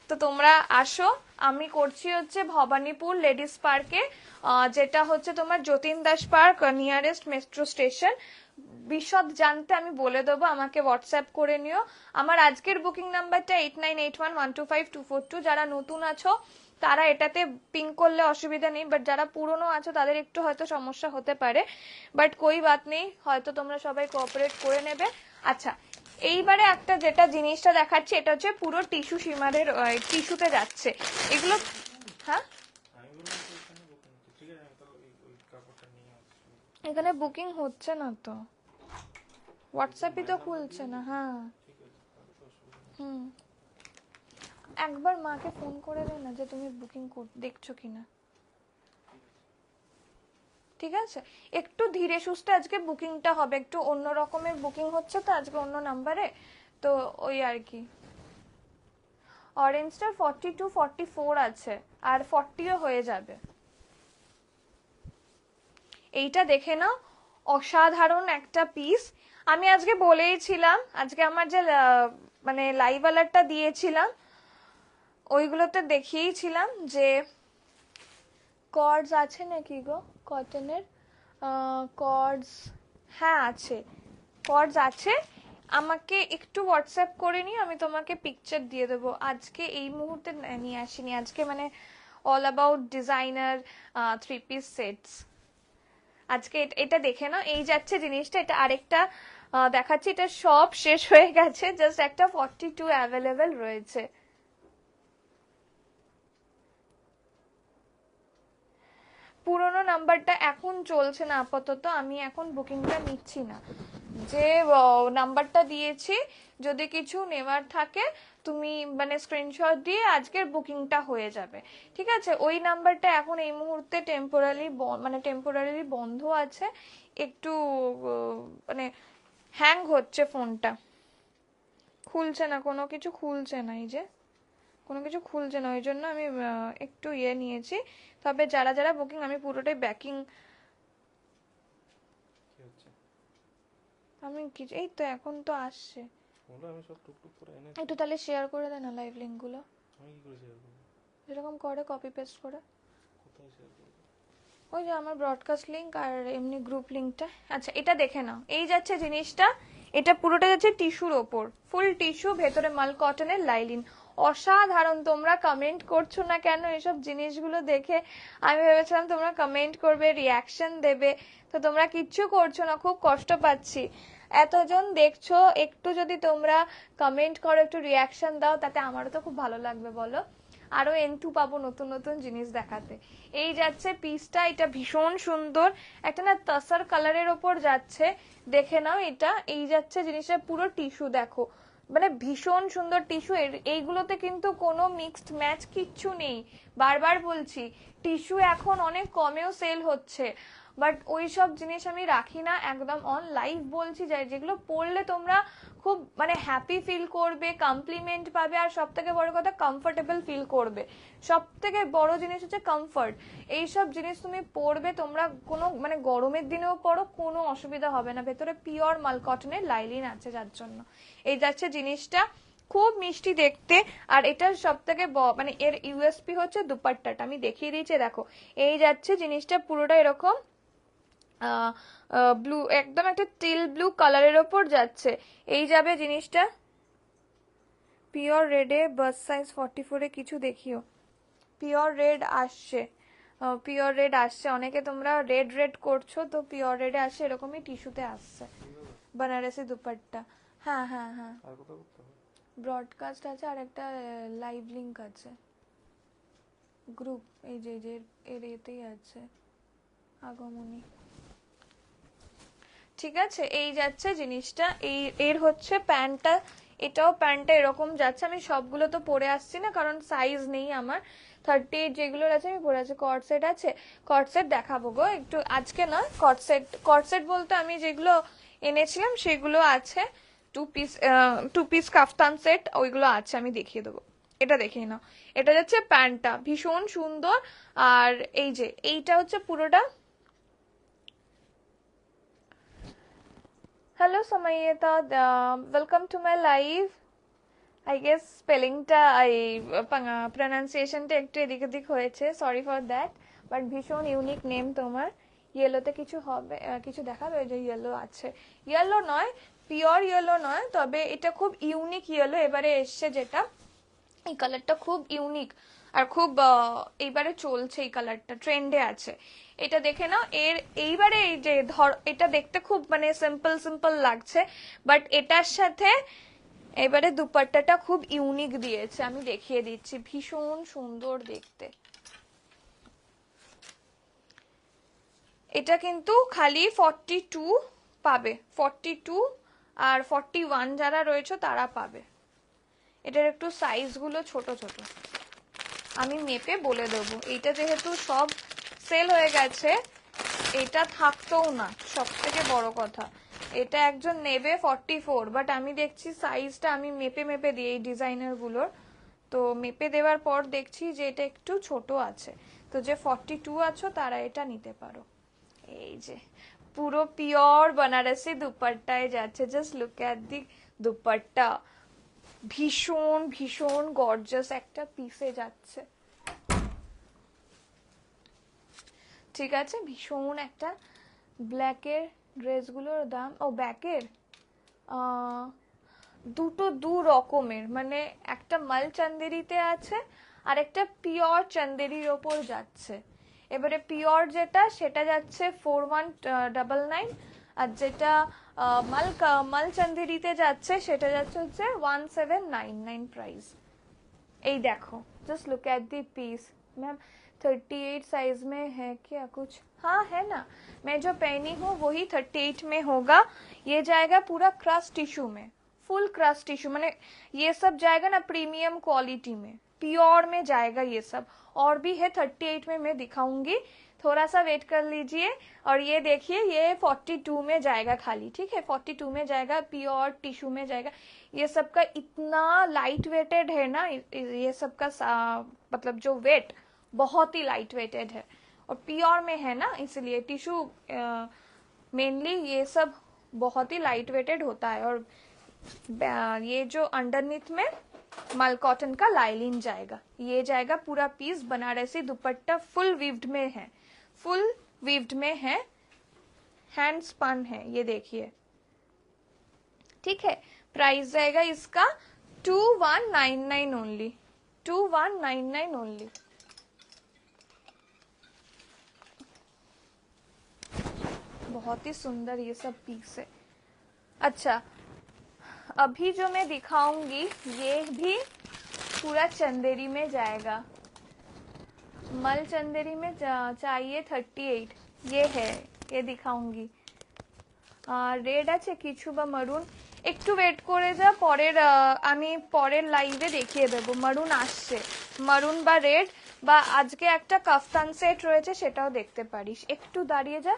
Speaker 1: তো তোমরা আসো, আমি করছি হচ্ছে ভবানীপুর লেডিস পার্কে, যেটা হচ্ছে তোমার Jatin Das park, nearest metro station. বিশদ জানতে আমি বলে দেবো, আমাকে হোয়াটসঅ্যাপ করে নিও। আমার আজকের বুকিং নাম্বারটা 8981125242। যারা নতুন আছো তারা এটাতে পিং করলে অসুবিধা নেই, বাট যারা পুরনো আছো তাদের একটু হয়তো সমস্যা হতে পারে, বাট কই বাত নেই, হয়তো তোমরা সবাই কোঅপারেট করে নেবে। আচ্ছা, এইবারে একটা যেটা জিনিসটা দেখাচ্ছি, এটা হচ্ছে পুরো টিস্যু সীমারের, টিস্যুতে যাচ্ছে এগুলো। হ্যাঁ, এখানে বুকিং হচ্ছে না তো, হোয়াটসঅ্যাপই তো খুলছে না। হ্যাঁ, হুম, একবার মাকে ফোন করে দে না যে তুমি বুকিং দেখছো কিনা, ঠিক আছে। একটু ধীরে সুস্থে আজকে বুকিংটা হবে, একটু অন্য রকমের বুকিং হচ্ছে তো আজকে অন্য নাম্বারে, তো ওই আর কি। অরেঞ্জটার 42-44 আছে, আর 40ও হয়ে যাবে। এইটা দেখে নাও, অসাধারণ একটা পিস। আমি আজকে বলেইছিলাম, আজকে আমার যে মানে লাইভ অ্যালার্টটা দিয়েছিলাম ওইগুলোতে দেখিয়েছিলাম যে কর্ডস আছে নাকি গো কটনের, কর্ডস, হ্যাঁ আছে, কর্ডস আছে। আমাকে একটু হোয়াটসঅ্যাপ করে নিয়ে আমি তোমাকে পিকচার দিয়ে দেবো। আজকে এই মুহূর্তে নিয়ে আসিনি, আজকে মানে all about designer 3 piece sets. আজকে এটা দেখে নাও, এই যাচ্ছে জিনিসটা। এটা আরেকটা দেখাচ্ছি, এটা সব শেষ হয়ে গেছে, জাস্ট একটা 42 অ্যাভেলেবেল রয়েছে। পুরোনো নাম্বারটা এখন চলছে না আপাতত, আমি এখন বুকিংটা নিচ্ছি না। যে নাম্বারটা দিয়েছি, যদি কিছু নেওয়ার থাকে তুমি মানে স্ক্রিনশট দিয়ে আজকের বুকিংটা হয়ে যাবে, ঠিক আছে। ওই নাম্বারটা এখন এই মুহূর্তে টেম্পোরারি বন্ধ আছে, একটু মানে হ্যাং হচ্ছে ফোনটা, খুলছে না, কোনো কিছু খুলছে না, এই যে কোনো কিছু খুলছে না, ওই জন্য আমি একটু নিয়েছি। তবে যারা যারা বুকিং, আমি পুরোটাই ব্যাকিং, আমি কিছু এই তো এখন তো আসছে। আমি সব টুকটুক করে এনেছি, একটু তাহলে শেয়ার করে দে না লাইভ লিংক গুলো, আমি কি করে শেয়ার করব, যেরকম করে কপি পেস্ট করে। ওই যে আমার ব্রডকাস্ট লিংক আর এমনি গ্রুপ লিংকটা। আচ্ছা এটা দেখে নাও, এই যাচ্ছে জিনিসটা, এটা পুরোটা যাচ্ছে টিস্যুর ওপর, ফুল টিস্যু, ভেতরে মাল কটনের লাইলিন। অসাধারণ। তোমরা কমেন্ট করছো না কেন এসব জিনিসগুলো দেখে? আমি ভেবেছিলাম তোমরা কমেন্ট করবে, রিয়াকশন দেবে, তো তোমরা কিচ্ছু করছো না, খুব কষ্ট পাচ্ছি। এতজন দেখছো, একটু যদি তোমরা কমেন্ট করো, একটু রিয়াকশন দাও, তাতে আমারও তো খুব ভালো লাগবে বলো, আরো এন্থু পাবো নতুন নতুন জিনিস দেখাতে। এই যাচ্ছে পিসটা, এটা ভীষণ সুন্দর, একটা না তাসার কালারের ওপর যাচ্ছে, দেখে নাও এটা। এই যাচ্ছে জিনিসটা, পুরো টিস্যু দেখো, মানে ভীষণ সুন্দর টিস্যু। এইগুলোতে কিন্তু কোনো মিক্সড ম্যাচ কিচ্ছু নেই, বারবার বলছি। টিস্যু এখন অনেক কমেও সেল হচ্ছে, বাট ওই সব জিনিস আমি রাখি না, একদম অন লাইভ বলছি, যেগুলো পরলে তোমরা খুব মানে হ্যাপি ফিল করবে, কমপ্লিমেন্ট পাবে, আর সব থেকে বড় কথা কমফোর্টেবল ফিল করবে। সব থেকে বড় জিনিস হচ্ছে কমফর্ট। এইসব জিনিস তুমি পরবে, তোমরা কোনো মানে গরমের দিনেও পরো, কোনো অসুবিধা হবে না। ভেতরে পিওর মাল কটনের লাইলিন আছে, যার জন্য এই যাচ্ছে জিনিসটা, খুব মিষ্টি দেখতে। আর এটার সব থেকে মানে এর ইউএসপি হচ্ছে দুপাট্টাটা, আমি দেখিয়ে দিয়েছি দেখো। এই যাচ্ছে জিনিসটা পুরোটা এরকম ব্লু, একদম একটা টিল ব্লু কালারের ওপর যাচ্ছে। এই যাবে জিনিসটা পিওর রেডে, বাস সাইজ 44 এ কিছু দেখিও। পিওর রেড আসছে, পিওর রেড আসছে, অনেকে তোমরা রেড রেড করছো, তো পিওর রেডে আসছে, এরকমই টিস্যুতে আসছে, বানারসি দুপাট্টা। হ্যাঁ হ্যাঁ হ্যাঁ, ব্রডকাস্ট আছে, আর একটা লাইভ লিংক আছে, গ্রুপ, এই যে এর এতেই আছে, আগমনী। ঠিক আছে, এই যাচ্ছে জিনিসটা, এর হচ্ছে প্যান্টটা, এটাও প্যান্টটা এরকম যাচ্ছে। আমি সবগুলো তো পরে আসছি না, কারণ সাইজ নেই আমার। 38 যেগুলো আছে আমি পরে আছি। কর্ডসেট আছে, কর্ডসেট দেখাবো গো একটু, আজকে না। কর্ডসেট বলতে আমি যেগুলো এনেছিলাম সেগুলো আছে, টু পিস কাফতান সেট, ওইগুলো আছে, আমি দেখিয়ে দেবো। এটা দেখিয়ে নাও, এটা যাচ্ছে প্যান্টটা, ভীষণ সুন্দর। আর এই যে এইটা হচ্ছে পুরোটা। Hello Samayeta, welcome to my live. I guess স্পেলিংটা প্রনাউন্সিয়েশনটা একটু এদিক ওদিক হয়েছে, সরি ফর দ্যাট, বাট ভীষণ ইউনিক নেম তোমার। ইয়েলোতে কিছু হবে, কিছু দেখাবে? যে ইয়েলো আছে, ইয়েলো নয়, পিওর ইয়েলো নয়, তবে এটা খুব ইউনিক ইয়েলো এবারে এসছে, যেটা এই কালারটা খুব ইউনিক আর খুব এইবারে চলছে, এই কালারটা ট্রেন্ডে আছে। এটা দেখে নাও। এইবারে এই যে ধর, এটা দেখতে খুব মানে সিম্পল সিম্পল লাগছে, বাট এটার সাথে এবারে দুপাট্টাটা খুব ইউনিক দিয়েছে, আমি দেখিয়ে দিচ্ছি, ভীষণ সুন্দর দেখতে। এটা কিন্তু খালি 42 পাবে, 42 আর 41 যারা রয়েছে তারা পাবে। এটার একটু সাইজ গুলো ছোট ছোট, আমি মেপে বলে দেবো। এইটা যেহেতু সব সেল হয়ে গেছে, এটা থাকতেও না, সব থেকে বড় কথা। এটা একজন নেবে 44, বাট আমি দেখছি সাইজটা আমি মেপে মেপে দিই এই ডিজাইনার গুলোর, তো মেপে দেওয়ার পর দেখছি যে এটা একটু ছোট আছে, তো যে 42 আছো তারা এটা নিতে পারো। এই যে পুরো পিওর বানারসি দুপাট্টায় যাচ্ছে, জাস্ট লুক এট দি দুপাট্টা, ভীষণ ভীষণ গর্জাস একটা পিসে যাচ্ছে। ঠিক আছে, ভীষণ একটা। ব্ল্যাকের ড্রেসগুলোর দাম, ও ব্যাকের দুটো দু রকমের, মানে একটা মাল চান্দেরিতে আছে আর একটা পিওর চান্দেরির ওপর যাচ্ছে। এবারে পিওর যেটা সেটা যাচ্ছে 4199, আর যেটা মাল চান্দেরিতে যাচ্ছে সেটা যাচ্ছে হচ্ছে 1799 प्राइस। এই দেখো, just look at the piece ma'am. 38 size में है क्या कुछ? हाँ है ना, मैं जो पहनी हूँ वही 38 में होगा। ये जाएगा पूरा क्रश टिश्यू में, फुल क्रश टिश्यू, मैंने ये सब जाएगा ना प्रीमियम क्वालिटी में, प्योर में जाएगा ये सब। और भी है 38 में, मैं दिखाऊंगी, थोड़ा सा वेट कर लीजिए। और ये देखिए, ये 42 में जाएगा खाली, ठीक है, 42 में जाएगा, प्योर टिश्यू में जाएगा। ये सब का इतना लाइट वेटेड है ना, ये सब का मतलब जो वेट बहुत ही लाइट वेटेड है, और प्योर में है ना, इसलिए टिश्यू मेनली ये सब बहुत ही लाइट वेटेड होता है। और ये जो अंडरनीथ में मल कॉटन का लाइलिन जाएगा। ये जाएगा पूरा piece, Banarasi dupatta full weaved में है, फुल वीव्ड में है, हैंड स्पन है, ये देखिए। ठीक है, प्राइस जाएगा इसका 2199 ओनली, 2199 ओनली। बहुत ही सुंदर ये सब पीस है। अच्छा, अभी जो मैं दिखाऊंगी ये भी पूरा चंदेरी में जाएगा, मल चंदेरी में चाहिए 38, ये है, ये दिखाऊंगी। রেড আছে কিছু বা মারুন, একটু ওয়েট করে যা, পরের আমি পরের লাইভে দেখিয়ে দেবো মারুন আসছে, মারুন বা রেড, বা আজকে একটা কাফতান সেট রয়েছে সেটাও দেখতে পারিস, একটু দাঁড়িয়ে যা।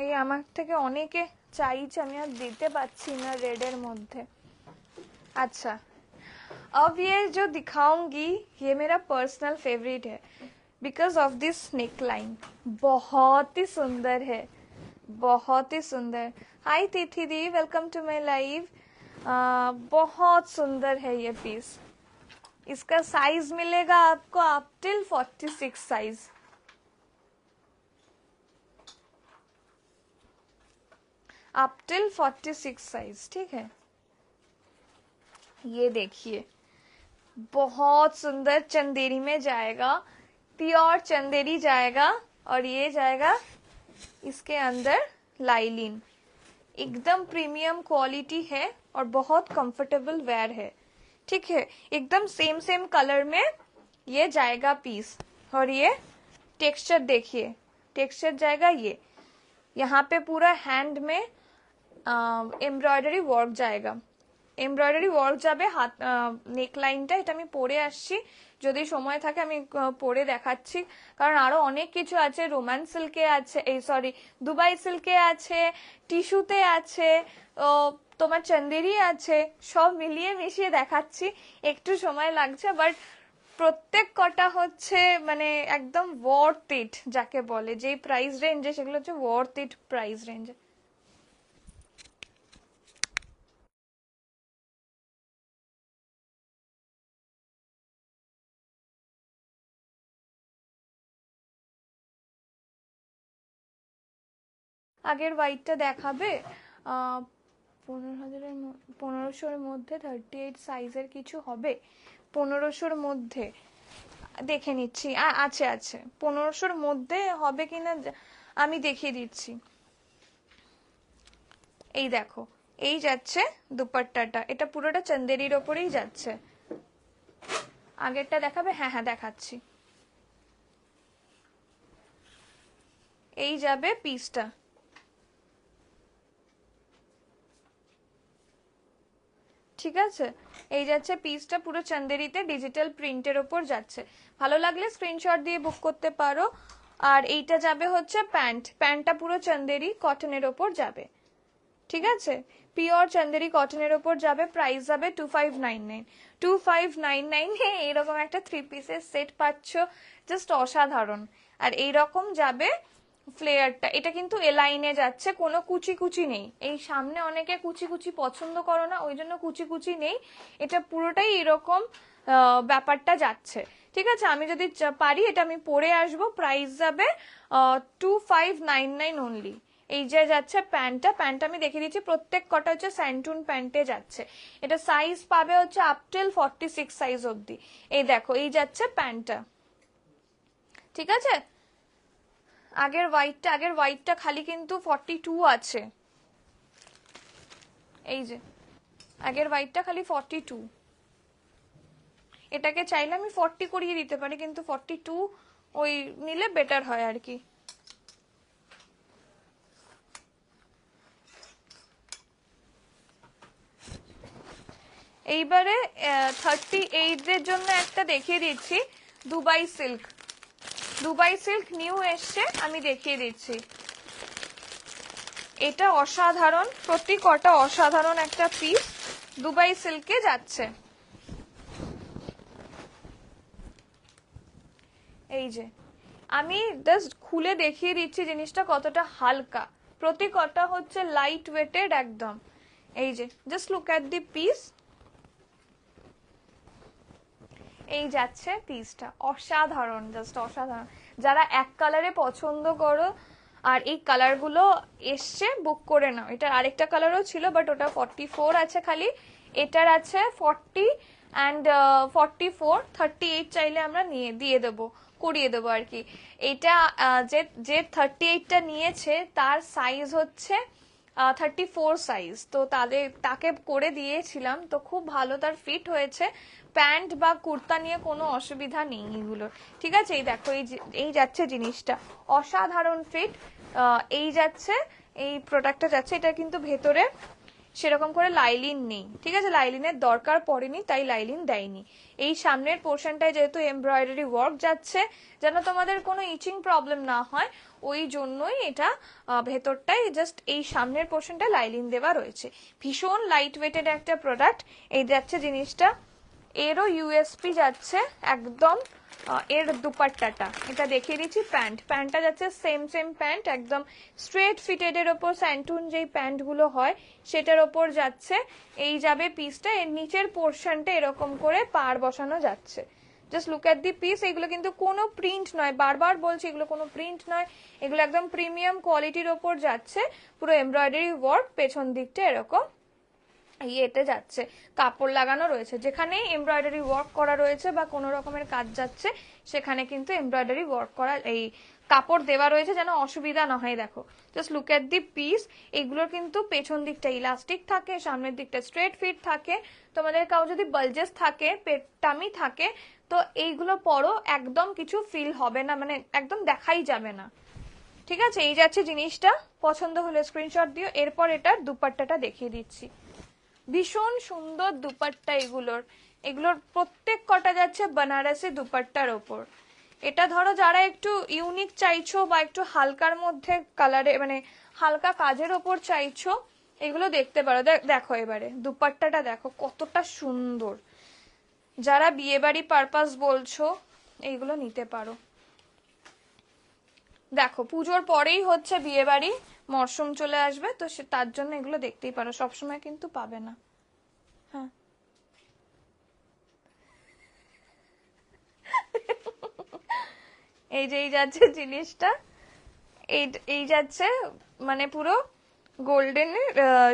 Speaker 1: এই আমার থেকে অনেকে চাইছে, আমি আর দিতে পারছি না রেডের মধ্যে। अच्छा, अब ये जो दिखाऊंगी ये मेरा पर्सनल फेवरेट है because of this neck line, बहुत ही सुंदर है, बहुत ही सुंदर। हाय तिथि दी, वेलकम टू माय लाइव। बहुत सुंदर है ये पीस। इसका साइज मिलेगा आपको up till 46 size, up till 46 size. ठीक है, ये देखिए बहुत सुंदर चंदेरी में जाएगा, प्योर चंदेरी जाएगा, और ये जाएगा इसके अंदर लाइलिन, एकदम प्रीमियम क्वालिटी है और बहुत कंफर्टेबल वेयर है। ठीक है, एकदम सेम सेम कलर में ये जाएगा पीस, और ये टेक्सचर देखिए, टेक्सचर जाएगा ये, यहाँ पे पूरा हैंड में एमब्रॉयडरी वर्क जाएगा, এমব্রয়ডারি ওয়ার্ক যাবে, হাত নেক লাইনটা এটা আমি পরে আসছি, যদি সময় থাকে আমি পরে দেখাচ্ছি, কারণ আরো অনেক কিছু আছে, রোমান সিল্কে আছে, এই সরি দুবাই সিল্কে আছে, টিস্যুতে আছে, তোমার চন্দেরি আছে, সব মিলিয়ে মিশিয়ে দেখাচ্ছি, একটু সময় লাগছে, বাট প্রত্যেক কটা হচ্ছে মানে একদম ওয়ার্থ ইট যাকে বলে, যেই প্রাইস রেঞ্জে সেগুলো হচ্ছে ওয়ার্থ ইট প্রাইস রেঞ্জে। আগের হোয়াইটটা দেখাবে, 15,000-1500-র মধ্যে 38 সাইজের কিছু হবে, 1500-র মধ্যে দেখে নিচ্ছি, আছে আছে 1500-র মধ্যে হবে কিনা আমি দেখিয়ে দিচ্ছি। এই দেখো, এই যাচ্ছে দুপাট্টাটা, এটা পুরোটা চন্দেরির ওপরেই যাচ্ছে। আগেরটা দেখাবে? হ্যাঁ হ্যাঁ দেখাচ্ছি। এই যাবে পিসটা, ঠিক আছে, এই যাচ্ছে পিসটা পুরো চন্দেরিতে ডিজিটাল প্রিন্টের ওপর যাচ্ছে। ভালো লাগলে স্ক্রিনশট দিয়ে বুক করতে পারো। আর এইটা যাবে হচ্ছে প্যান্ট, প্যান্টটা পুরো চন্দেরি কটনের ওপর যাবে, ঠিক আছে, পিওর চন্দেরি কটনের ওপর যাবে। প্রাইস যাবে 2599, 2599 এইরকম একটা 3 পিসের সেট পাচ্ছ, জাস্ট অসাধারণ। আর এইরকম যাবে ফ্লেয়ারটা, এটা কিন্তু এলাইনে যাচ্ছে, কোনো কুচি কুচি নেই। এই সামনে অনেকে কুচি কুচি পছন্দ করো না, ওই জন্য কুচি কুচি নেই, এটা পুরোটাই এরকম ব্যাপারটা যাচ্ছে, ঠিক আছে। আমি যদি পারি এটা আমি পরে আসবো। প্রাইস যাবে 2599 অনলি। এই যে যাচ্ছে প্যান্টটা, প্যান্টটা আমি দেখিয়ে দিচ্ছি, প্রত্যেক কটা হচ্ছে স্যান্টুন প্যান্টে যাচ্ছে। এটা সাইজ পাবে হচ্ছে আপ টিল 46 সাইজ অবধি। এই দেখো, এই যাচ্ছে প্যান্টটা, ঠিক আছে। আগের হোয়াইটটা খালি কিন্তু 42 আছে, এই যে আগের হোয়াইটটা খালি 42। এটাকে চাইলে আমি 40 করিয়ে দিতে পারি, কিন্তু 42 ওই নিলে বেটার হয় আর কি। এইবারে 38 এর জন্য একটা দেখিয়ে দিচ্ছি, Dubai silk. Dubai silk new এসছে, আমি দেখিয়ে দিচ্ছি। এটা অসাধারণ, প্রতি কটা অসাধারণ একটা পিস দুবাই সিল্কে যাচ্ছে। এই যে আমি জাস্ট খুলে দেখিয়ে দিচ্ছি জিনিসটা কতটা হালকা, প্রতি কটা হচ্ছে লাইট ওয়েটেড একদম। এই যে just look at the piece, এই যাচ্ছে পিসটা, অসাধারণ, জাস্ট অসাধারণ। যারা এক কালারে পছন্দ করো, আর এই কালারগুলো এসছে, বুক করে নাও। এটার আরেকটা কালারও ছিল, বাট ওটা 44 আছে খালি, এটার আছে 40 অ্যান্ড 44, 38 চাইলে আমরা নিয়ে দিয়ে দেবো, করিয়ে দেবো আর কি। এটা যে যে 38টা নিয়েছে তার সাইজ হচ্ছে 34 সাইজ, তো তাকে করে দিয়েছিলাম, তো খুব ভালো তার ফিট হয়েছে। প্যান্ট বা কুর্তা নিয়ে কোনো অসুবিধা নেই এগুলোর, ঠিক আছে। এই দেখো, এই যাচ্ছে জিনিসটা, অসাধারণ ফিট। এই যাচ্ছে, এই প্রোডাক্টটা যাচ্ছে, এটা কিন্তু ভেতরে সেরকম করে লাইলিন নেই, ঠিক আছে, লাইলিনের দরকার পড়েনি, তাই লাইলিন দেয়নি। এই সামনের পোর্শনটায় যেহেতু এমব্রয়ডারি ওয়ার্ক যাচ্ছে, যেন তোমাদের কোনো ইচিং প্রবলেম না হয়, ওই জন্যই এটা ভেতরটায় জাস্ট এই সামনের পোর্শনটা লাইলিন দেওয়া রয়েছে। ভীষণ লাইট ওয়েটেড একটা প্রোডাক্ট। এই যাচ্ছে জিনিসটা, এরও ইউএসপি যাচ্ছে একদম। এর দুপাট্টাটা এটা দেখিয়ে দিচ্ছি। প্যান্টটা যাচ্ছে সেম প্যান্ট, একদম স্ট্রেট ফিটেড এর ওপর স্যান্টুন যেই প্যান্ট গুলো হয় সেটার ওপর যাচ্ছে। এই যাবে পিসটা, এর নিচের পোর্শনটা এরকম করে পাড় বসানো যাচ্ছে। Just look at the piece. এগুলো কিন্তু কোনো প্রিন্ট নয়, বারবার বলছি এগুলো কোনো প্রিন্ট নয়, এগুলো একদম প্রিমিয়াম কোয়ালিটির ওপর যাচ্ছে। পুরো এমব্রয়ডারি ওয়ার্ক, পেছন দিকটা এরকম ইয়েতে যাচ্ছে, কাপড় লাগানো রয়েছে। যেখানে এমব্রয়ডারি ওয়ার্ক করা রয়েছে বা কোনো রকমের কাজ যাচ্ছে, সেখানে কিন্তু এমব্রয়ডারি ওয়ার্ক করা, এই কাপড় দেওয়া রয়েছে, যেন অসুবিধা না হয়। দেখো, just look at the piece. এগুলোর কিন্তু পেছন দিকটা ইলাস্টিক থাকে, সামনের দিকটা স্ট্রেট ফিট থাকে। তোমাদের কাউ যদি বালজেস থাকে, টামি থাকে, তো এইগুলো পরো, একদম কিছু ফিল হবে না, মানে একদম দেখাই যাবে না, ঠিক আছে। এই যাচ্ছে জিনিসটা, পছন্দ হলে স্ক্রিনশট দিও। এরপর এটার দুপাট্টাটা দেখিয়ে দিচ্ছি। ভীষণ সুন্দর দুপাট্টা এগুলোর প্রত্যেক কটা যাচ্ছে বেনারসি দুপাট্টার ওপর। এটা ধরো যারা একটু ইউনিক চাইছো বা একটু হালকার মধ্যে কালারে, মানে হালকা কাজের ওপর চাইছো, এগুলো দেখতে পারো। দেখো এবারে দুপাট্টাটা দেখো কতটা সুন্দর। যারা বিয়ে বাড়ি পারপাস বলছো, এইগুলো নিতে পারো। দেখো, পুজোর পরেই হচ্ছে বিয়ে বাড়ি মরশুম চলে আসবে, তো তার জন্য এগুলো দেখতেই পারো, সবসময় কিন্তু পাবে না। হ্যাঁ, এই যাচ্ছে জিনিসটা, এই এই যাচ্ছে, মানে পুরো গোল্ডেন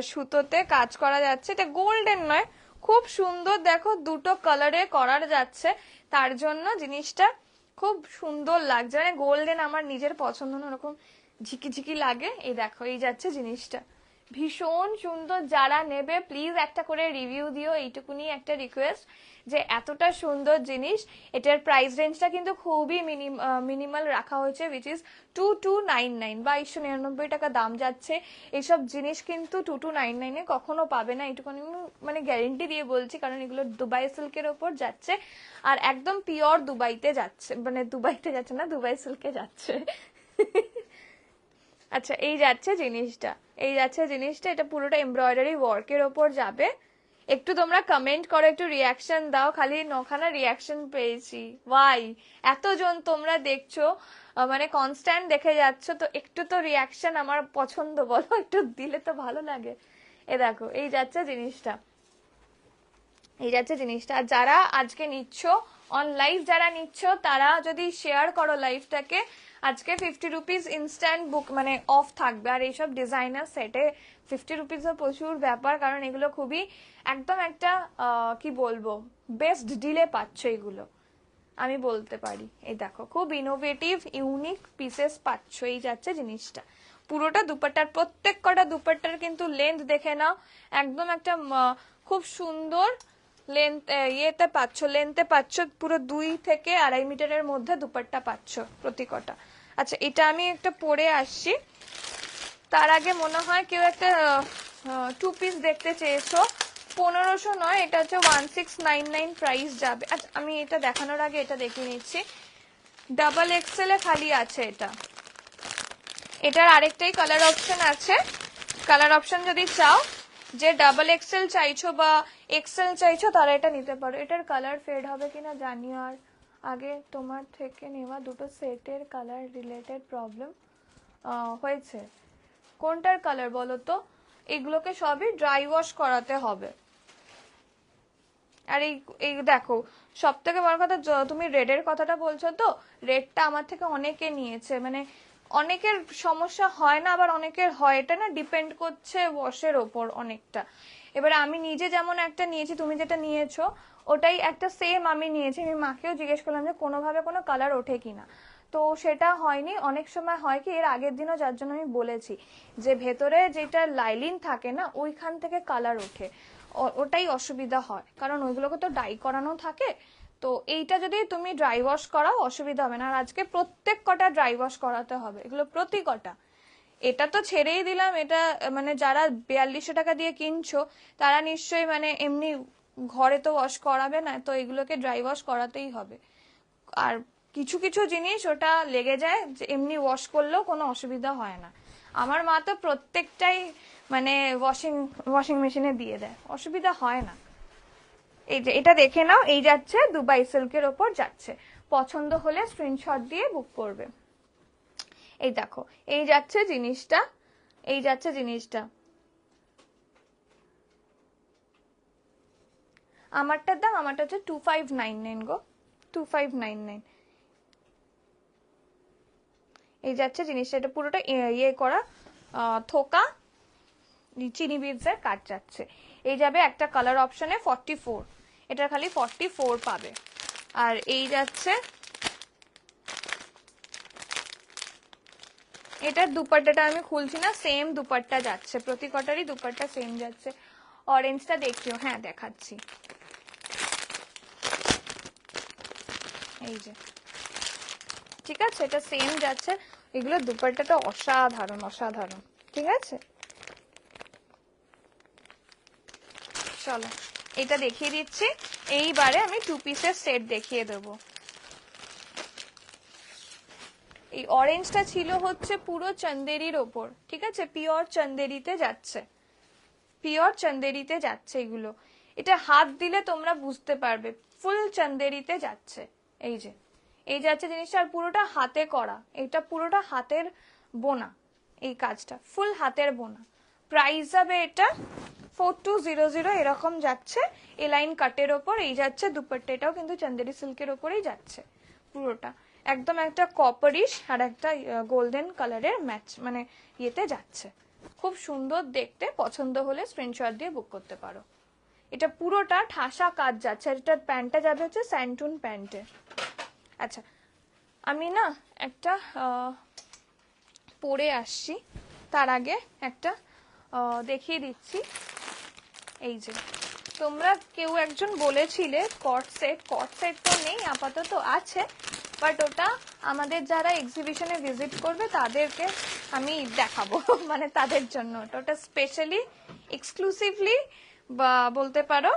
Speaker 1: সুতোতে কাজ করা যাচ্ছে। এটা গোল্ডেন নয়, খুব সুন্দর, দেখো দুটো কালারে করার যাচ্ছে, তার জন্য জিনিসটা খুব সুন্দর লাগছে। মানে গোল্ডেন আমার নিজের পছন্দ না, ওরকম ঝিকি লাগে। এই দেখো, এই যাচ্ছে জিনিসটা, ভীষণ সুন্দর। যারা নেবে প্লিজ একটা করে রিভিউ দিও, এইটুকুনি একটা রিকোয়েস্ট, যে এতটা সুন্দর জিনিস। এটার প্রাইস রেঞ্জটা কিন্তু খুবই মিনিমাল রাখা হয়েছে, উইচ ইজ 2299 বা 2299 টাকা দাম যাচ্ছে। এইসব জিনিস কিন্তু 2299 কখনো পাবে না, এইটুকুনি মানে গ্যারেন্টি দিয়ে বলছি, কারণ এগুলো দুবাই সিল্কের ওপর যাচ্ছে, আর একদম পিওর দুবাইতে যাচ্ছে, মানে দুবাইতে যাচ্ছে না, দুবাই সিল্কে যাচ্ছে। আচ্ছা, এই যাচ্ছে জিনিসটা, এটা পুরোটা এমব্রয়ডারি ওয়ার্কের ওপর যাবে। একটু তোমরা কমেন্ট করো, একটু রিয়াকশন দাও। খালি 9খানা রিয়াকশন পেয়েছি, ওয়াই? এতজন তোমরা দেখছো, মানে কনস্ট্যান্ট দেখে যাচ্ছ, তো একটু তো রিয়াকশন আমার পছন্দ, বলো, একটু দিলে তো ভালো লাগে। এ দেখো, এই যাচ্ছে জিনিসটা, আর যারা আজকে নিচ্ছ অন লাইভ, যারা নিচ্ছ তারা যদি শেয়ার করো লাইভটাকে, আজকে 50 রুপিস ইনস্ট্যান্ট বুক মানে অফ থাকবে। আর এইসব ডিজাইনার সেটে 50 রুপিসও প্রচুর ব্যাপার, কারণ এগুলো খুবই একদম একটা কি বলবো, বেস্ট ডিলে পাচ্ছ এগুলো, আমি বলতে পারি। এই দেখো, খুব ইনোভেটিভ ইউনিক পিসেস পাচ্ছ। এই যাচ্ছে জিনিসটা, পুরোটা দুপাট্টার, প্রত্যেক কটা দুপাট্টার কিন্তু লেন্থ দেখে নাও, একদম একটা খুব সুন্দর লেন্থ, লেন্থে পাচ্ছ, পুরো 2 থেকে 2.5 মিটারের মধ্যে দুপাট্টা পাচ্ছ প্রতি কটা। আচ্ছা, এটা আমি একটা পরে আসছি, তার আগে মনে হয় কেউ একটা 2 পিস দেখতে চেয়েছো। 1500 নয়, এটা হচ্ছে 1699 প্রাইস যাবে। আচ্ছা, আমি এটা দেখানোর আগে এটা দেখিয়ে নিচ্ছি। ডাবল এক্সেল এ খালি আছে এটা। এটার আরেকটাই কালার অপশন আছে, কালার অপশন যদি চাও, যে ডাবল এক্সেল চাইছো বা এক্সেল চাইছো, তারা এটা নিতে পারো। এটার কালার ফেড হবে কিনা জানিও। আর আগে তোমার থেকে নেওয়া দুটো সেটের কালার রিলেটেড প্রবলেম হয়েছে। কোনটার কালার বলো তো? এগুলোকে সবই ড্রাই ওয়াশ করাতে হবে। আর এই এই দেখো, সব থেকে বড় কথা, তুমি রেডের কথাটা বলছো, তো রেডটা আমার থেকে অনেকে নিয়েছে, মানে অনেকের সমস্যা হয় না, আবার অনেকের হয়, এটা না ডিপেন্ড করছে ওয়াশের ওপর অনেকটা। এবারে আমি নিজে যেমন একটা নিয়েছি, তুমি যেটা নিয়েছো ওটাই একটা সেম আমি নিয়েছি, আমি মাকেও জিজ্ঞেস করলাম যে কোনোভাবে কোনো কালার ওঠে কিনা, তো সেটা হয়নি। অনেক সময় হয় কি, এর আগের দিনও যার জন্য আমি বলেছি যে ভেতরে যেটা লাইলিন থাকে না ওইখান থেকে কালার ওঠে, ওটাই অসুবিধা হয়, কারণ ওইগুলোকে তো ডাই করানো থাকে। তো এইটা যদি তুমি ড্রাই ওয়াশ করাও অসুবিধা হবে না। আর আজকে প্রত্যেক কটা ড্রাই ওয়াশ করাতে হবে, এগুলো প্রতি কটা। এটা তো ছেড়েই দিলাম, এটা মানে যারা 4200 টাকা দিয়ে কিনছো তারা নিশ্চয়ই মানে এমনি ঘরে তো ওয়াশ করাবে না, তো এগুলোকে ড্রাই ওয়াশ করাতেই হবে। আর কিছু কিছু জিনিস ওটা লেগে যায়, যে এমনি ওয়াশ করলেও কোনো অসুবিধা হয় না। আমার মা তো প্রত্যেকটাই মানে ওয়াশিং মেশিনে দিয়ে দেয়, অসুবিধা হয় না। এই যে এটা দেখে নাও, এই যাচ্ছে দুবাই সিল্কের ওপর যাচ্ছে, পছন্দ হলে স্ক্রিনশট দিয়ে বুক করবে। এই দেখো, এই যাচ্ছে জিনিসটা, এই যাচ্ছে জিনিসটা। আমারটার দাম, আমারটা হচ্ছে 2599 গো, 2599। এই যাচ্ছে জিনিসটা, এটা পুরোটা ইয়ে করা থোকা চিনি বিটসের কাট যাচ্ছে। এই যাবে একটা কালার অপশনে 44, এটা খালি 44 পাবে। আর এই যাচ্ছে, এটার দুপাট্টাটা আমি খুলছি না, সেম দুপাট্টা যাচ্ছে, প্রতি কটারই দুপাট্টা সেম যাচ্ছে। অরেঞ্জটা দেখিও, হ্যাঁ দেখাচ্ছি, এই যে, ঠিক আছে, এটা সেম যাচ্ছে। এগুলো দুপাট্টাটা অসাধারণ অসাধারণ, ঠিক আছে। চলো এটা দেখিয়ে দিচ্ছি, এইবারে আমি 2 পিসের সেট দেখিয়ে দেবো। এই অরেঞ্জটা ছিল হচ্ছে পুরো চন্দেরির ওপর, ঠিক আছে, পিওর চন্দেরিতে যাচ্ছে, পিওর চন্দেরিতে যাচ্ছে এগুলো। এটা হাত দিলে তোমরা বুঝতে পারবে ফুল চন্দেরিতে যাচ্ছে। এই যে, এই যাচ্ছে জিনিসটা, আর পুরোটা হাতে করা, এটা পুরোটা হাতের বোনা, এই কাজটা ফুল হাতের বোনা। প্রাইস যাবে এটা 4200 এরকম যাচ্ছে, এলাইন কাটের ওপর। এই যাচ্ছে দুপাট্টা, এটাও কিন্তু চন্দেরি সিল্কের ওপরেই যাচ্ছে পুরোটা, একদম একটা কপারিশ আর একটা গোল্ডেন কালারের ম্যাচ, মানে ইয়েতে যাচ্ছে, খুব সুন্দর দেখতে। পছন্দ হলে স্ক্রিনশট দিয়ে বুক করতে পারো। এটা পুরোটা ঠাসা কাজ যাচ্ছে, আর এটার প্যান্টটা যাবে হচ্ছে স্যান্টুন প্যান্টে। আচ্ছা, আমি না একটা পরে আসছি, তার আগে একটা দেখিয়ে দিচ্ছি। এই যে, তোমরা কেউ একজন বলেছিলে কট সেট তো নেই আপাতত, আছে, বাট ওটা আমাদের যারা এক্সিবিশনে ভিজিট করবে তাদেরকে আমি দেখাবো মানে তাদের জন্য ওটা স্পেশালি এক্সক্লুসিভলি বা বলতে পারো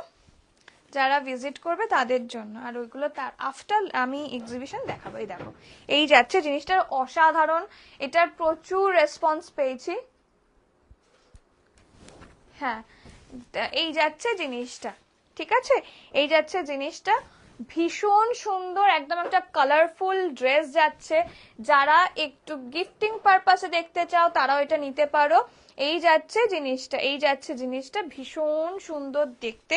Speaker 1: যারা ভিজিট করবে তাদের জন্য, আর ওইগুলো তার আফটার আমি এক্সিবিশন দেখাবো। এই দেখো, এই যাচ্ছে জিনিসটার অসাধারণ, এটার প্রচুর রেসপন্স পেয়েছি। হ্যাঁ, এই যাচ্ছে জিনিসটা, ঠিক আছে, এই যাচ্ছে জিনিসটা, ভীষণ সুন্দর, একদম একটা কালারফুল ড্রেস যাচ্ছে। যারা একটু গিফটিং পারপাসে দেখতে চাও তারাও এটা নিতে পারো। এই যাচ্ছে জিনিসটা, এই যাচ্ছে জিনিসটা, ভীষণ সুন্দর দেখতে।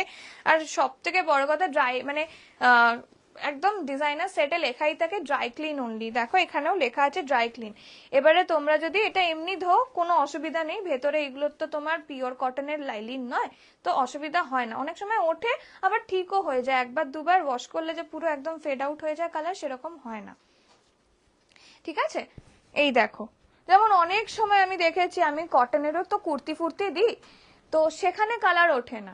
Speaker 1: আর সব থেকে বড় কথা, ড্রাই মানে একদম ডিজাইনার সেটে লেখাই থাকে ড্রাই ক্লিন অনলি, দেখো এখানেও লেখা আছে ড্রাই ক্লিন। এবারে তোমরা যদি এটা এমনি ধো কোনো অসুবিধা নেই, ভেতরে এগুলো তো তোমার পিওর কটনের লাইলিন নয়, তো অসুবিধা হয় না। অনেক সময় ওঠে আবার ঠিকও হয়ে যায়, একবার দুবার ওয়াশ করলে যে পুরো একদম ফেড আউট হয়ে যায় কালার, সেরকম হয় না, ঠিক আছে। এই দেখো, যেমন অনেক সময় আমি দেখেছি, আমি কটনেরও তো কুর্তি ফুর্তি দিই, তো সেখানে কালার ওঠে না,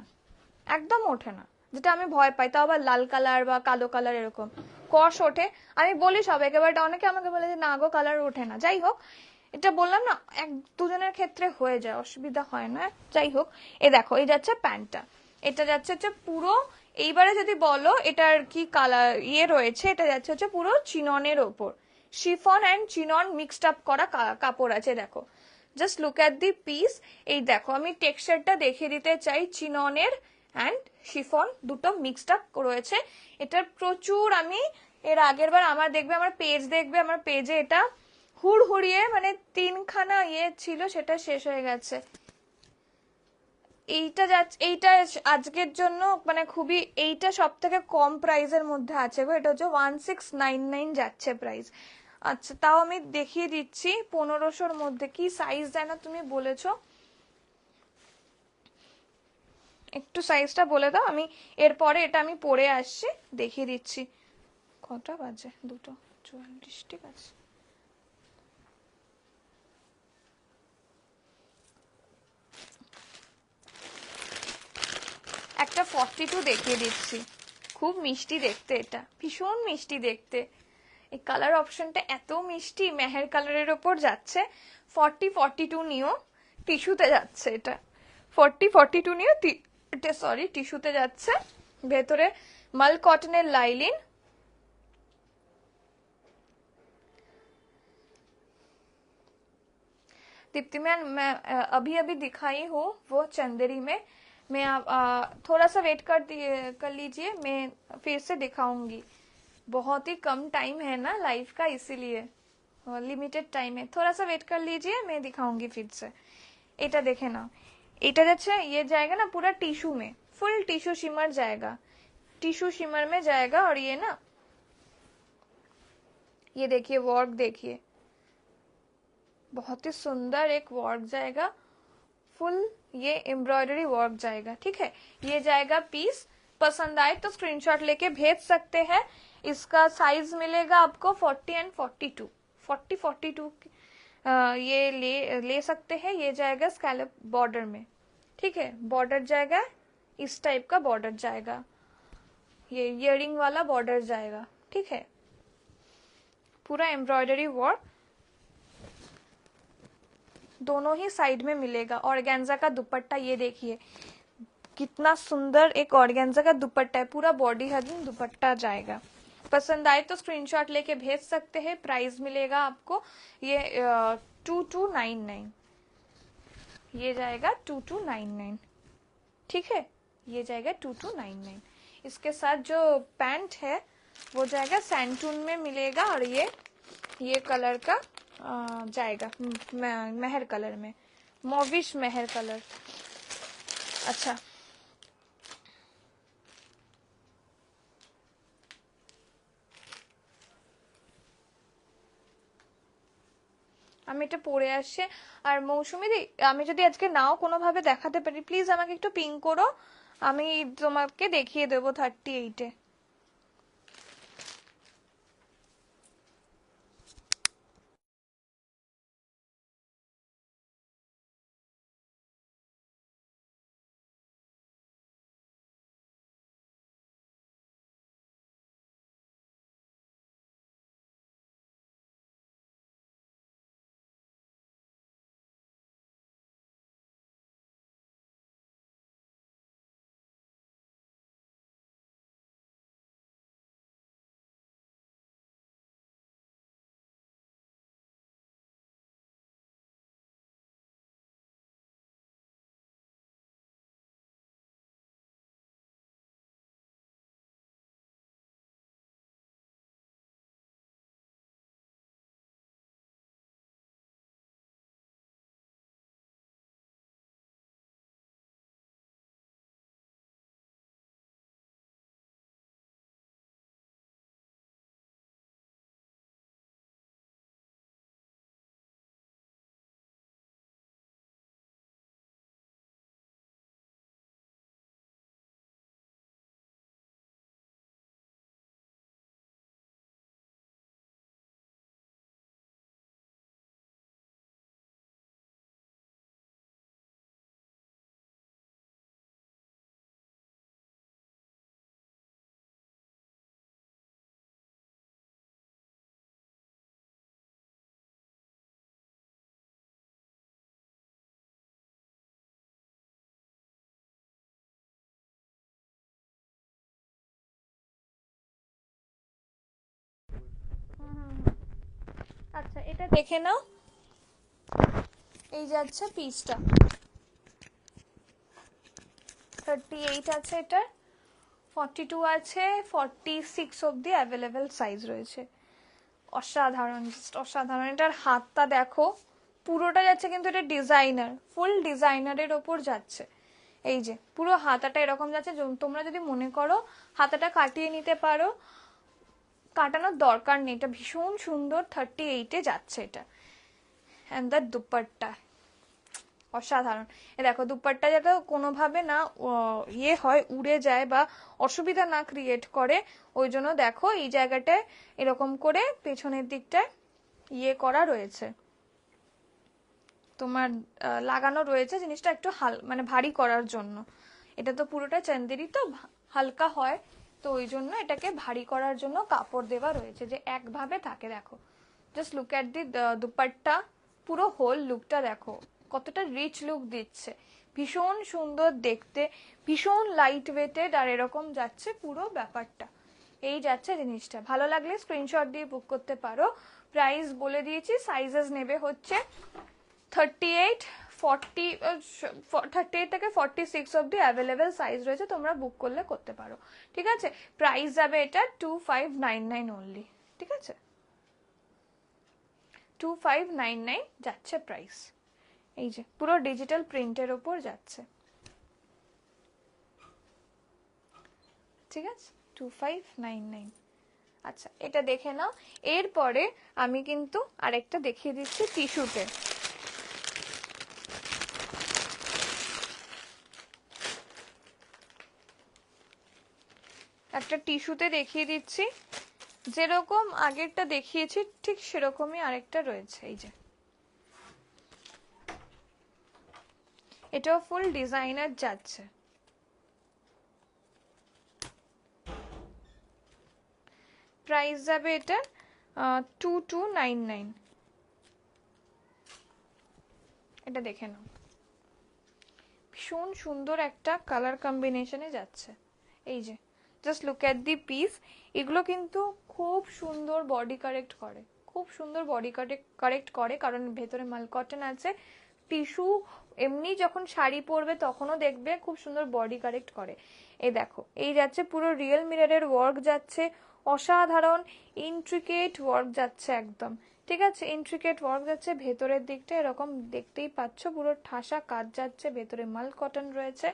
Speaker 1: একদম ওঠে না, যেটা আমি ভয় পাই, তাও আবার লাল কালার বা কালো কালার এরকম কষ ওঠে। আমি বলি সবাইকে, বাট অনেকে আমাকে বলে যে না গো কালার ওঠে না। যাই হোক, এটা বললাম না, এক দুজনের ক্ষেত্রে হয়ে যায়, অসুবিধা হয় না। যাই হোক, এ দেখো, এই যাচ্ছে প্যান্টটা, এটা যাচ্ছে হচ্ছে পুরো, এইবারে যদি বলো এটার কি কালার ইয়ে রয়েছে, এটা যাচ্ছে হচ্ছে পুরো চিননের ওপর, chiffon and chinon mixed up করা কাপড় আছে। দেখো, just look at the piece. এই দেখো, আমি টেক্সচারটা দেখিয়ে দিতে চাই, চিননের অ্যান্ড শিফন দুটো মিক্সড আপ রয়েছে। এটার প্রচুর, আমি এর আগের বার আমার দেখবে, আমার পেজ দেখবে, আমার পেজে এটা হুড়হুড়িয়ে মানে 3খানা ইয়ে ছিল, সেটা শেষ হয়ে গেছে। এইটা যাচ্ছে, এইটা আজকের জন্য মানে খুবই, এইটা সব থেকে কম প্রাইসের মধ্যে আছে গো, এটা হচ্ছে 1699 যাচ্ছে প্রাইস। আচ্ছা তাও আমি দেখিয়ে দিচ্ছি 1500-র মধ্যে। কি সাইজ যেন তুমি বলেছো, একটু সাইজটা বলে দাও, আমি এরপরে এটা আমি পরে আসছি, দেখিয়ে দিচ্ছি। কটা বাজে? 2:44, ঠিক আছে। একটা 42 দেখিয়ে দিচ্ছি, খুব মিষ্টি দেখতে, এটা ভীষণ মিষ্টি দেখতে। এই কালার অপশনটা এত মিষ্টি, মেহের কালারের ওপর যাচ্ছে। 42 নিও, টিস্যুতে যাচ্ছে এটা। 42 নিও, সরি টিস্যুতে যাচ্ছে, ভেতরে মাল কটনের লাইলিন। दीप्ति मैम मैं अभी अभी दिखाई हूँ वो चंदेरी में। मैं आप थोड़ा सा वेट कर लीजिए, मैं फिर से दिखाऊंगी। बहुत ही कम टाइम है ना लाइफ का, इसीलिए लिमिटेड टाइम है, थोड़ा सा वेट कर लीजिए, मैं दिखाऊंगी फिर से। এটা দেখে নাও, এটা যাচ্ছে ये जाएगा ना पूरा टिश्यू में, फुल टिश्यू शिमर जाएगा, टिश्यू शिमर में जाएगा। और ये ना, ये देखिए वर्क देखिए, बहुत ही सुंदर एक वर्क जाएगा, फुल ये एम्ब्रॉयडरी वर्क जाएगा, ठीक है। ये जाएगा पीस। पसंद आए तो स्क्रीनशॉट लेके भेज सकते हैं। इसका साइज मिलेगा आपको 40 एंड 42, 42 ये ले सकते हैं। ये जाएगा स्कैलप बॉर्डर में, ठीक है, बॉर्डर जाएगा इस टाइप का, बॉर्डर जाएगा, ये इयरिंग वाला बॉर्डर जाएगा, ठीक है, पूरा एम्ब्रॉयडरी वर्क दोनों ही साइड में मिलेगा। ऑर्गेन्जा का दुपट्टा ये देखिए, कितना सुंदर एक ऑर्गेन्जा का दुपट्टा है, पूरा बॉडी हगिंग दुपट्टा जाएगा। पसंद आए तो स्क्रीनशॉट लेके भेज सकते हैं। प्राइस मिलेगा आपको ये 2299, ये जाएगा 2299, ठीक है, ये जाएगा 2299। इसके साथ जो पैंट है वो जाएगा सैंटून में मिलेगा, और ये कलर का जाएगा मेहर कलर में, मॉविश मेहर कलर। अच्छा আমি এটা পরে আসছে। আর মৌসুমী দি, আমি যদি আজকে নাও কোনোভাবে দেখাতে পারি, প্লিজ আমাকে একটু পিং করো, আমি তোমাকে দেখিয়ে দেবো 38-এ। আচ্ছা এটা দেখে নাও, এই যাচ্ছে পিসটা 38 আছে, এটা 42 আছে, 46 অবধি অ্যাভেলেবেল সাইজ রয়েছে। অসাধারণ, অসাধারণ। এটার হাতটা দেখো, পুরোটা যাচ্ছে কিন্তু এটা ডিজাইনার, ফুল ডিজাইনারের ওপর যাচ্ছে। এই যে পুরো হাতাটা এরকম যাচ্ছে। তোমরা যদি মনে করো হাতাটা কাটিয়ে নিতে পারো, কাটানোর দরকার নেই, এটা ভীষণ সুন্দর 38-এ যাচ্ছে এটা। অ্যান্ড দ্য দুপাট্টা অসাধারণ। এ দেখো দুপাট্টা যাতে কোনোভাবে না ইয়ে হয়, উড়ে যায় বা অসুবিধা না ক্রিয়েট করে, ওই জন্য দেখো এই জায়গাটায় এরকম করে পেছনের দিকটায় ইয়ে করা রয়েছে, তোমার লাগানো রয়েছে জিনিসটা একটু মানে ভারী করার জন্য। এটা তো পুরোটা চান্দেরি তো হালকা হয়, তো ওই জন্য এটাকে ভারী করার জন্য কাপড় দেওয়া রয়েছে যে একভাবে থাকে। দেখো just look at the dupatta, পুরো হোল লুকটা দেখো কতটা রিচ লুক দিচ্ছে, ভীষণ সুন্দর দেখতে, ভীষণ লাইট ওয়েটেড, আর এরকম যাচ্ছে পুরো ব্যাপারটা। এই যাচ্ছে জিনিসটা। ভালো লাগলে স্ক্রিনশট দিয়ে বুক করতে পারো। প্রাইস বলে দিয়েছি, সাইজেস নেবে হচ্ছে 38, 40, 38 থেকে 46 অব্দি অ্যাভেলেবেল সাইজ রয়েছে, তোমরা বুক করলে করতে পারো। ঠিক আছে, প্রাইস যাবে এটা 2599 অনলি। ঠিক আছে, 2599 যাচ্ছে প্রাইস। এই যে পুরো ডিজিটাল প্রিন্টের ওপর যাচ্ছে। ঠিক আছে, 2599। আচ্ছা, এটা দেখে নাও। এরপরে আমি কিন্তু আরেকটা দেখিয়ে দিচ্ছি টিস্যুতে। একটা টিস্যুতে দেখিয়ে দিচ্ছি, যেরকম আগেরটা দেখিয়েছি ঠিক সেরকমই আরেকটা রয়েছে। এই যে এটাও ফুল ডিজাইনার যাচ্ছে। প্রাইস যাবে এটা 2299। এটা দেখে নাও, ভীষণ সুন্দর একটা কালার কম্বিনেশনে যাচ্ছে। এই যে just look at the piece. এগুলো কিন্তু খুব সুন্দর বডি কারেক্ট করে, খুব সুন্দর বডি কারেক্ট করে, কারণ ভেতরে মাল কটন আছে। টিস্যু এমনি যখন শাড়ি পরবে তখনও দেখবে খুব সুন্দর বডি কারেক্ট করে। এই দেখো এই যাচ্ছে পুরো রিয়েল মিররের ওয়ার্ক যাচ্ছে, অসাধারণ ইন্ট্রিকেট ওয়ার্ক যাচ্ছে একদম। ঠিক আছে, ইন্ট্রিকেট ওয়ার্ক যাচ্ছে ভেতরের দিকটা, এরকম দেখতেই পাচ্ছ পুরো ঠাসা কাজ যাচ্ছে, ভেতরে মাল কটন রয়েছে।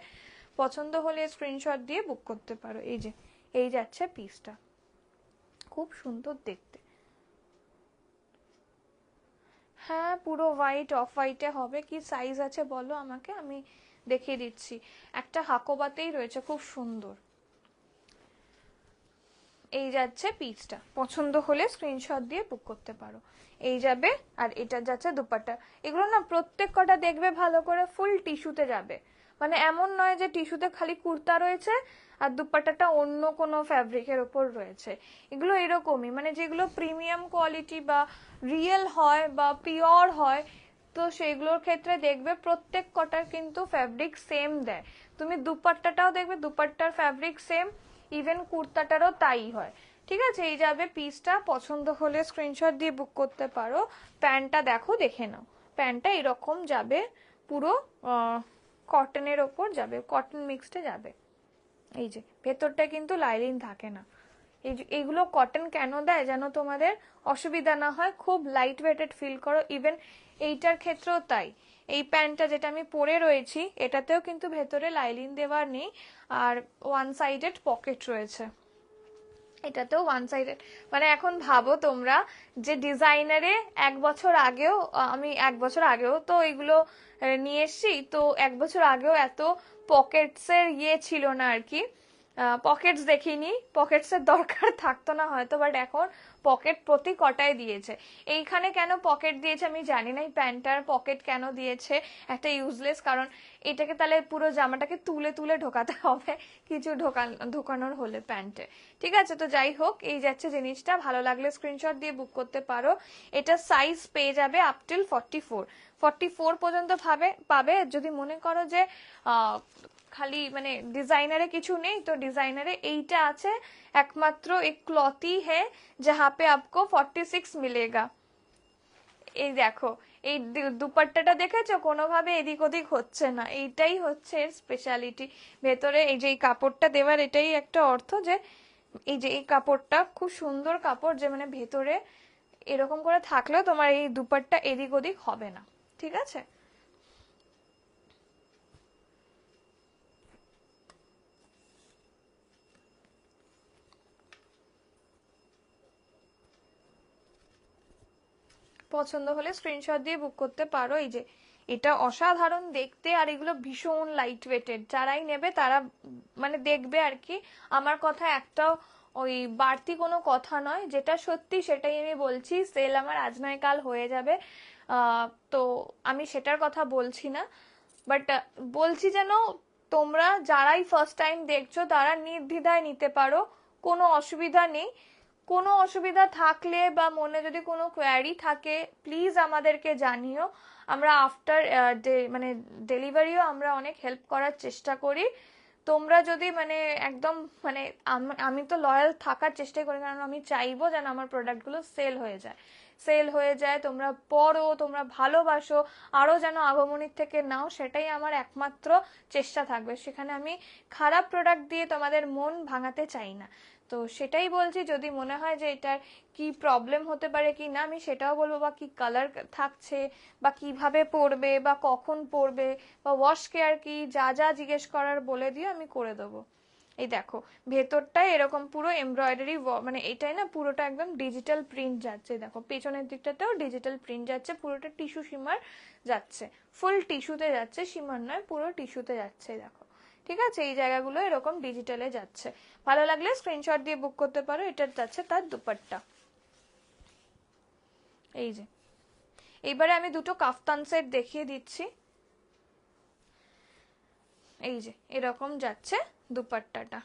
Speaker 1: পছন্দ হলে স্ক্রিনশট দিয়ে বুক করতে পারো। এই যে এই যাচ্ছে পিসটা, খুব সুন্দর দেখতে। হ্যাঁ, পুরো হোয়াইট, অফ হোয়াইটে হবে। কি সাইজ আছে বলো আমাকে, আমি দেখিয়ে দিচ্ছি। একটা হাকোবাতেই রয়েছে, খুব সুন্দর। এই যাচ্ছে পিসটা, পছন্দ হলে স্ক্রিনশট দিয়ে বুক করতে পারো। এই যাবে, আর এটা যাচ্ছে দুপাট্টা। এগুলো না প্রত্যেক কটা দেখবে ভালো করে ফুল টিস্যুতে যাবে, মানে এমন নয় যে টিস্যুতে খালি কুর্তা রয়েছে আর দুপাট্টাটা অন্য কোনো ফ্যাব্রিকের ওপর রয়েছে। এগুলো এরকমই, মানে যেগুলো প্রিমিয়াম কোয়ালিটি বা রিয়েল হয় বা পিওর হয়, তো সেগুলোর ক্ষেত্রে দেখবে প্রত্যেক কটার কিন্তু ফ্যাব্রিক সেম দেয়। তুমি দুপাট্টাটাও দেখবে দুপাট্টার ফ্যাব্রিক সেম, ইভেন কুর্তাটারও তাই হয়। ঠিক আছে, এই যাবে পিসটা, পছন্দ হলে স্ক্রিনশট দিয়ে বুক করতে পারো। প্যান্টটা দেখো, দেখে নাও, প্যান্টটা এরকম যাবে, পুরো কটনের ওপর যাবে, কটন মিক্সডে যাবে। এই যে ভেতরটা কিন্তু লাইলিন থাকে না। এইগুলো কটন কেন দেয় যেন তোমাদের অসুবিধা না হয়, খুব লাইট ওয়েটেড ফিল করো। ইভেন এইটার ক্ষেত্রেও তাই। এই প্যান্টটা যেটা আমি পরে রয়েছি, এটাতেও কিন্তু ভেতরে লাইলিন দেওয়া নেই, আর ওয়ান সাইডেড পকেট রয়েছে। এটাতেও ওয়ান সাইডেড। মানে এখন ভাবো তোমরা যে ডিজাইনারে 1 বছর আগেও, আমি 1 বছর আগেও তো এগুলো নিয়ে এসছি, তো 1 বছর আগেও এত পকেটসের ইয়ে ছিল না আর কি, পকেটস দেখিনি, পকেটসের দরকার থাকতো না হয়তো, বাট এখন পকেট প্রতি কটায় দিয়েছে। এইখানে কেন পকেট দিয়েছে আমি জানি না, এই প্যান্টটার পকেট কেন দিয়েছে, একটা ইউজলেস, কারণ এটাকে তাহলে পুরো জামাটাকে তুলে তুলে ঢোকাতে হবে কিছু ঢোকানোর হলে প্যান্টে। ঠিক আছে, তো যাই হোক, এই যাচ্ছে জিনিসটা। ভালো লাগলে স্ক্রিনশট দিয়ে বুক করতে পারো। এটা সাইজ পেয়ে যাবে আপ টিল 44 পর্যন্ত পাবে। যদি মনে করো যে খালি মানে ডিজাইনারে কিছু নেই, তো ডিজাইনারে এইটা আছে একমাত্র, एक क्लॉथ ही है जहाँ पे आपको 46 मिलेगा। এই দেখো এই দুপাট্টাটা দেখেছো, কোনোভাবে এদিক ওদিক হচ্ছে না, এইটাই হচ্ছে এর স্পেশালিটি। ভেতরে এই যে এই কাপড়টা দেওয়ার এটাই একটা অর্থ, যে এই যে এই কাপড়টা খুব সুন্দর কাপড়, যে মানে ভেতরে এরকম করে থাকলেও তোমার এই দুপাট্টা এদিক ওদিক হবে না। ঠিক আছে, পছন্দ হলে স্ক্রিনশট দিয়ে বুক করতে পারো। এই যে এটা অসাধারণ দেখতে, আর এগুলো ভীষণ লাইট ওয়েটেড, যারাই নেবে তারা মানে দেখবে আর কি। আমার কথা একটাও ওই বাড়তি কোনো কথা নয়, যেটা সত্যি সেটাই আমি বলছি। সেল আমার আজ নয় কাল হয়ে যাবে, তো আমি সেটার কথা বলছি না, বাট বলছি যেন তোমরা যারাই ফার্স্ট টাইম দেখছো তারা নির্দ্বিধায় নিতে পারো, কোনো অসুবিধা নেই। কোনো অসুবিধা থাকলে বা মনে যদি কোনো কোয়ারি থাকে প্লিজ আমাদেরকে জানিও। আমরা আফটার মানে ডেলিভারিও আমরা অনেক হেল্প করার চেষ্টা করি। তোমরা যদি মানে একদম মানে আমি তো লয়াল থাকার চেষ্টা করি, কারণ আমি চাইবো যেন আমার প্রোডাক্টগুলো সেল হয়ে যায়, সেল হয়ে যায়, তোমরা পড়ো, তোমরা ভালোবাসো, আরো যেন আগমনীর থেকে নাও, সেটাই আমার একমাত্র চেষ্টা থাকবে। সেখানে আমি খারাপ প্রোডাক্ট দিয়ে তোমাদের মন ভাঙাতে চাই না। তো সেটাই বলছি, যদি মনে হয় যে এটার কি প্রবলেম হতে পারে কি না, আমি সেটাও বলবো, বা কি কালার থাকছে, বা কিভাবে পরবে, বা কখন পরবে, বা ওয়াশ কেয়ার কি, যা যা জিজ্ঞেস করার বলে দিও, আমি করে দেবো। এই দেখো ভেতরটাই এরকম পুরো এমব্রয়ডারি, মানে এটাই না পুরোটা একদম ডিজিটাল প্রিন্ট যাচ্ছে। দেখো পেছনের দিকটাতেও ডিজিটাল প্রিন্ট যাচ্ছে, পুরোটা টিস্যু শিমার যাচ্ছে, ফুল টিস্যুতে যাচ্ছে, শিমার নয়, পুরো টিস্যুতে যাচ্ছে। দেখো ঠিক আছে, এই জায়গাগুলো এরকম ডিজিটালে যাচ্ছে। ভালো লাগলে স্ক্রিনশট দিয়ে বুক করতে পারো। এটা যাচ্ছে তার দুপাট্টা। এই যে এইবারে আমি দুটো কাফতান সেট দেখিয়ে দিচ্ছি। এই যে এরকম যাচ্ছে দুপাট্টাটা,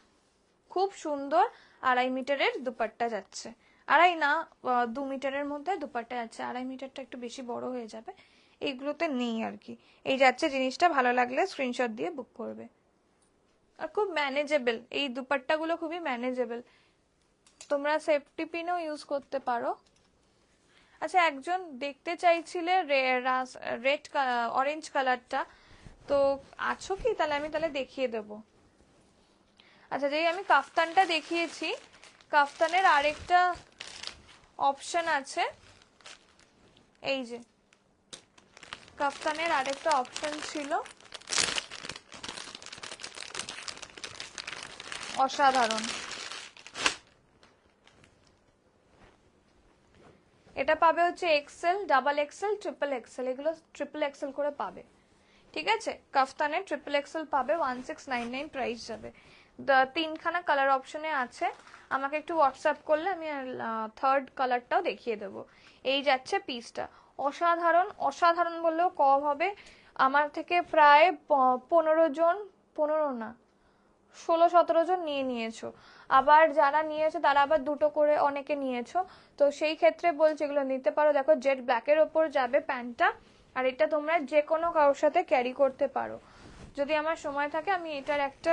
Speaker 1: খুব সুন্দর 2.5 মিটারের দুপাট্টা যাচ্ছে। আড়াই না, 2 মিটারের মধ্যে দুপাট্টা যাচ্ছে, 2.5 মিটারটা একটু বেশি বড় হয়ে যাবে, এইগুলোতে নেই আর কি। এই যাচ্ছে জিনিসটা, ভালো লাগলে স্ক্রিনশট দিয়ে বুক করবে। আর খুব ম্যানেজেবল, এই দুপাট্টাগুলো খুবই ম্যানেজেবল, তোমরা সেফটি পিনও ইউজ করতে পারো। আচ্ছা একজন দেখতে চাইছিলে রেড অরেঞ্জ কালারটা, তো আছো কি? তাহলে আমি তাহলে দেখিয়ে দেবো। আচ্ছা যেই আমি কাফতানটা দেখিয়েছি, কাফতানের আরেকটা অপশন আছে। এই যে কাফতানের আরেকটা অপশন ছিল, অসাধারণ। এটা পাবে হচ্ছে XL, double XL, triple XL, এগুলো ট্রিপল এক্সেল করে পাবে। ঠিক আছে, কাফতানের ট্রিপল এক্সেল পাবে, 1699 প্রাইস যাবে। তিনখানা কালার অপশনে আছে, আমাকে একটু হোয়াটসঅ্যাপ করলে আমি থার্ড কালারটাও দেখিয়ে দেবো। এই যাচ্ছে পিসটা, অসাধারণ, অসাধারণ বললেও কম হবে। আমার থেকে প্রায় 15 জন, 15 না 16-17 জন নিয়ে নিয়েছো। আবার যারা নিয়েছো তারা আবার দুটো করে অনেকে নিয়েছো, তো সেই ক্ষেত্রে বলছি এগুলো নিতে পারো। দেখো জেড ব্ল্যাকের ওপর যাবে প্যান্টটা, আর এটা তোমরা যে কোনো কারোর সাথে ক্যারি করতে পারো। যদি আমার সময় থাকে আমি এটার একটা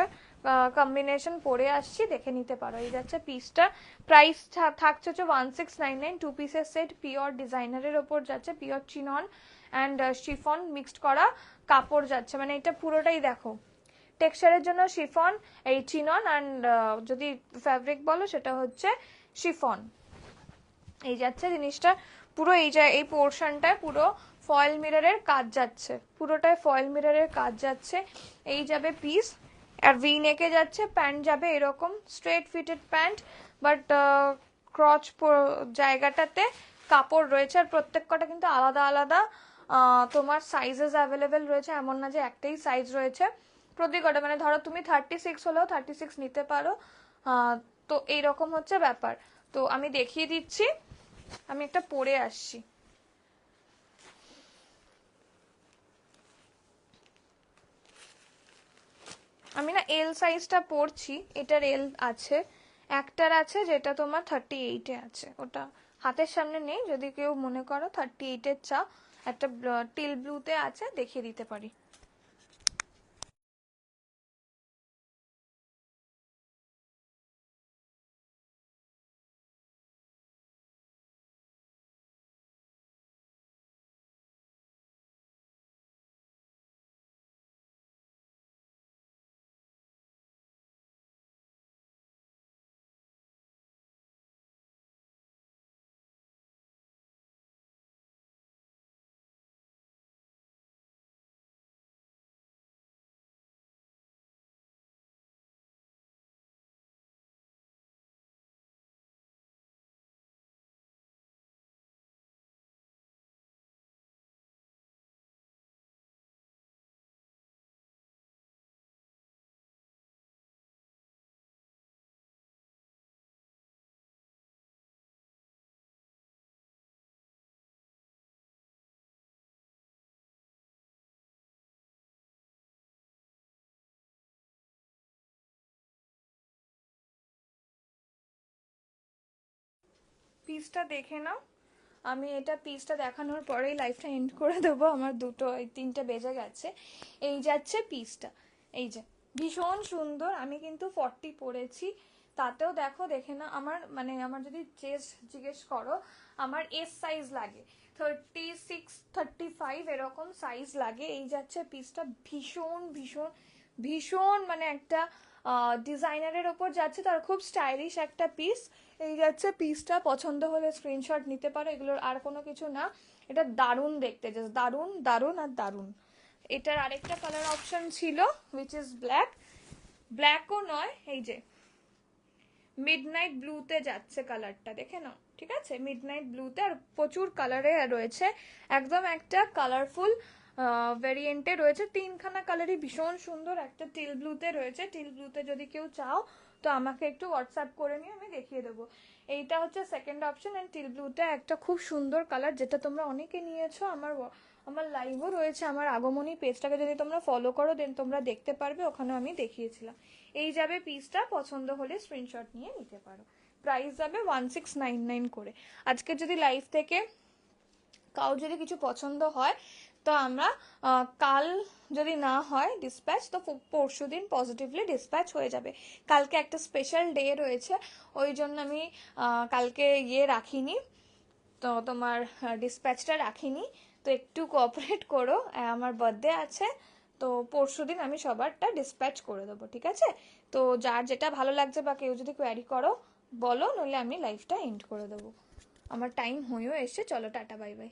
Speaker 1: কম্বিনেশন পরে আসছি, দেখে নিতে পারো। এই যাচ্ছে পিসটা, প্রাইস থাকছে হচ্ছে 1699, 2 পিসের সেট, পিওর ডিজাইনারের ওপর যাচ্ছে, pure chinon and chiffon mixed করা কাপড় যাচ্ছে, মানে এটা পুরোটাই দেখো টেক্সচারের জন্য শিফন, এই চিনন অ্যান্ড যদি ফ্যাব্রিক বলো সেটা হচ্ছে শিফন। এই যাচ্ছে জিনিসটা পুরো, এই পোর্শনটায় পুরো ফয়েল মিররের কাজ যাচ্ছে, পুরোটায় ফয়েল মিররের কাজ যাচ্ছে। এই যাবে পিস, আর ভি নেকে যাচ্ছে, প্যান্ট যাবে এরকম straight fitted pant, but crotch জায়গাটাতে কাপড় রয়েছে, আর প্রত্যেক কটা কিন্তু আলাদা আলাদা তোমার সাইজেস অ্যাভেলেবেল রয়েছে, এমন না যে একটাই সাইজ রয়েছে প্রতি কটা, মানে ধরো তুমি 36 হলেও 36 নিতে পারো। তো এইরকম হচ্ছে ব্যাপার। তো আমি দেখিয়ে দিচ্ছি, আমি একটা পরে আসছি। আমি না এল সাইজটা পরছি, এটার এল আছে, একটার আছে যেটা তোমার 38-এ আছে, ওটা হাতের সামনে নেই, যদি কেউ মনে করো 38-এর চা, একটা টিল ব্লুতে আছে, দেখিয়ে দিতে পারি। পিসটা দেখে নাও। আমি এটা পিসটা দেখানোর পরেই লাইফটা এন্ড করে দেবো, আমার 2-3টে বেজে গেছে। এই যাচ্ছে পিসটা, এই যে ভীষণ সুন্দর। আমি কিন্তু 40 পরেছি, তাতেও দেখো, দেখে না আমার, মানে আমার যদি চেস্ট জিজ্ঞেস করো, আমার এস সাইজ লাগে, 36-35 এরকম সাইজ লাগে। এই যাচ্ছে পিসটা, ভীষণ ভীষণ ভীষণ মানে একটা ডিজাইনারের ওপর যাচ্ছে, তার খুব স্টাইলিশ একটা পিস। এই যাচ্ছে পিসটা, পছন্দ হলে স্ক্রিনশট নিতে পারো, এগুলোর আর কোনো কিছু না। এটা দারুণ দেখতে, জাস্ট দারুণ দারুণ আর দারুণ। এটার আরেকটা কালার অপশন ছিল উইচ ইজ ব্ল্যাক, ব্ল্যাকও নয়, এই যে মিডনাইট ব্লুতে যাচ্ছে কালারটা, দেখে নাও, ঠিক আছে, মিডনাইট ব্লুতে। আর প্রচুর কালারে রয়েছে, একদম একটা কালারফুল ভেরিয়েন্টে রয়েছে। 3খানা কালারই ভীষণ সুন্দর। একটা টিল ব্লুতে রয়েছে, টিল ব্লুতে যদি কেউ চাও তো আমাকে একটু হোয়াটসঅ্যাপ করে নিয়ে আমি দেখিয়ে দেবো। এইটা হচ্ছে সেকেন্ড অপশন। অ্যান্ড টিল ব্লুটা একটা খুব সুন্দর কালার, যেটা তোমরা অনেকে নিয়েছো। আমার লাইভও রয়েছে, আমার আগমনী পেজটাকে যদি তোমরা ফলো করো দেন তোমরা দেখতে পারবে, ওখানে আমি দেখিয়েছিলাম। এই যাবে পিসটা, পছন্দ হলে স্ক্রিনশট নিয়ে নিতে পারো। প্রাইস যাবে 1699 করে। আজকে যদি লাইভ থেকে কাউ যদি কিছু পছন্দ হয় তো আমরা কাল যদি না হয় ডিসপ্যাচ, তো পরশু দিন পজিটিভলি ডিসপ্যাচ হয়ে যাবে। কালকে একটা স্পেশাল ডে রয়েছে, ওই জন্য আমি কালকে রাখিনি, তো তোমার ডিসপ্যাচটা রাখিনি। তো একটু কোঅপারেট করো, আমার বার্থডে আছে, তো পরশু দিন আমি সবারটা ডিসপ্যাচ করে দেবো, ঠিক আছে? তো যার যেটা ভালো লাগছে বা কেউ যদি কোয়ারি করো বলো, নইলে আমি লাইফটা এন্ড করে দেবো। আমার টাইম হয়েও এসছে, চলো টাটা বাই বাই।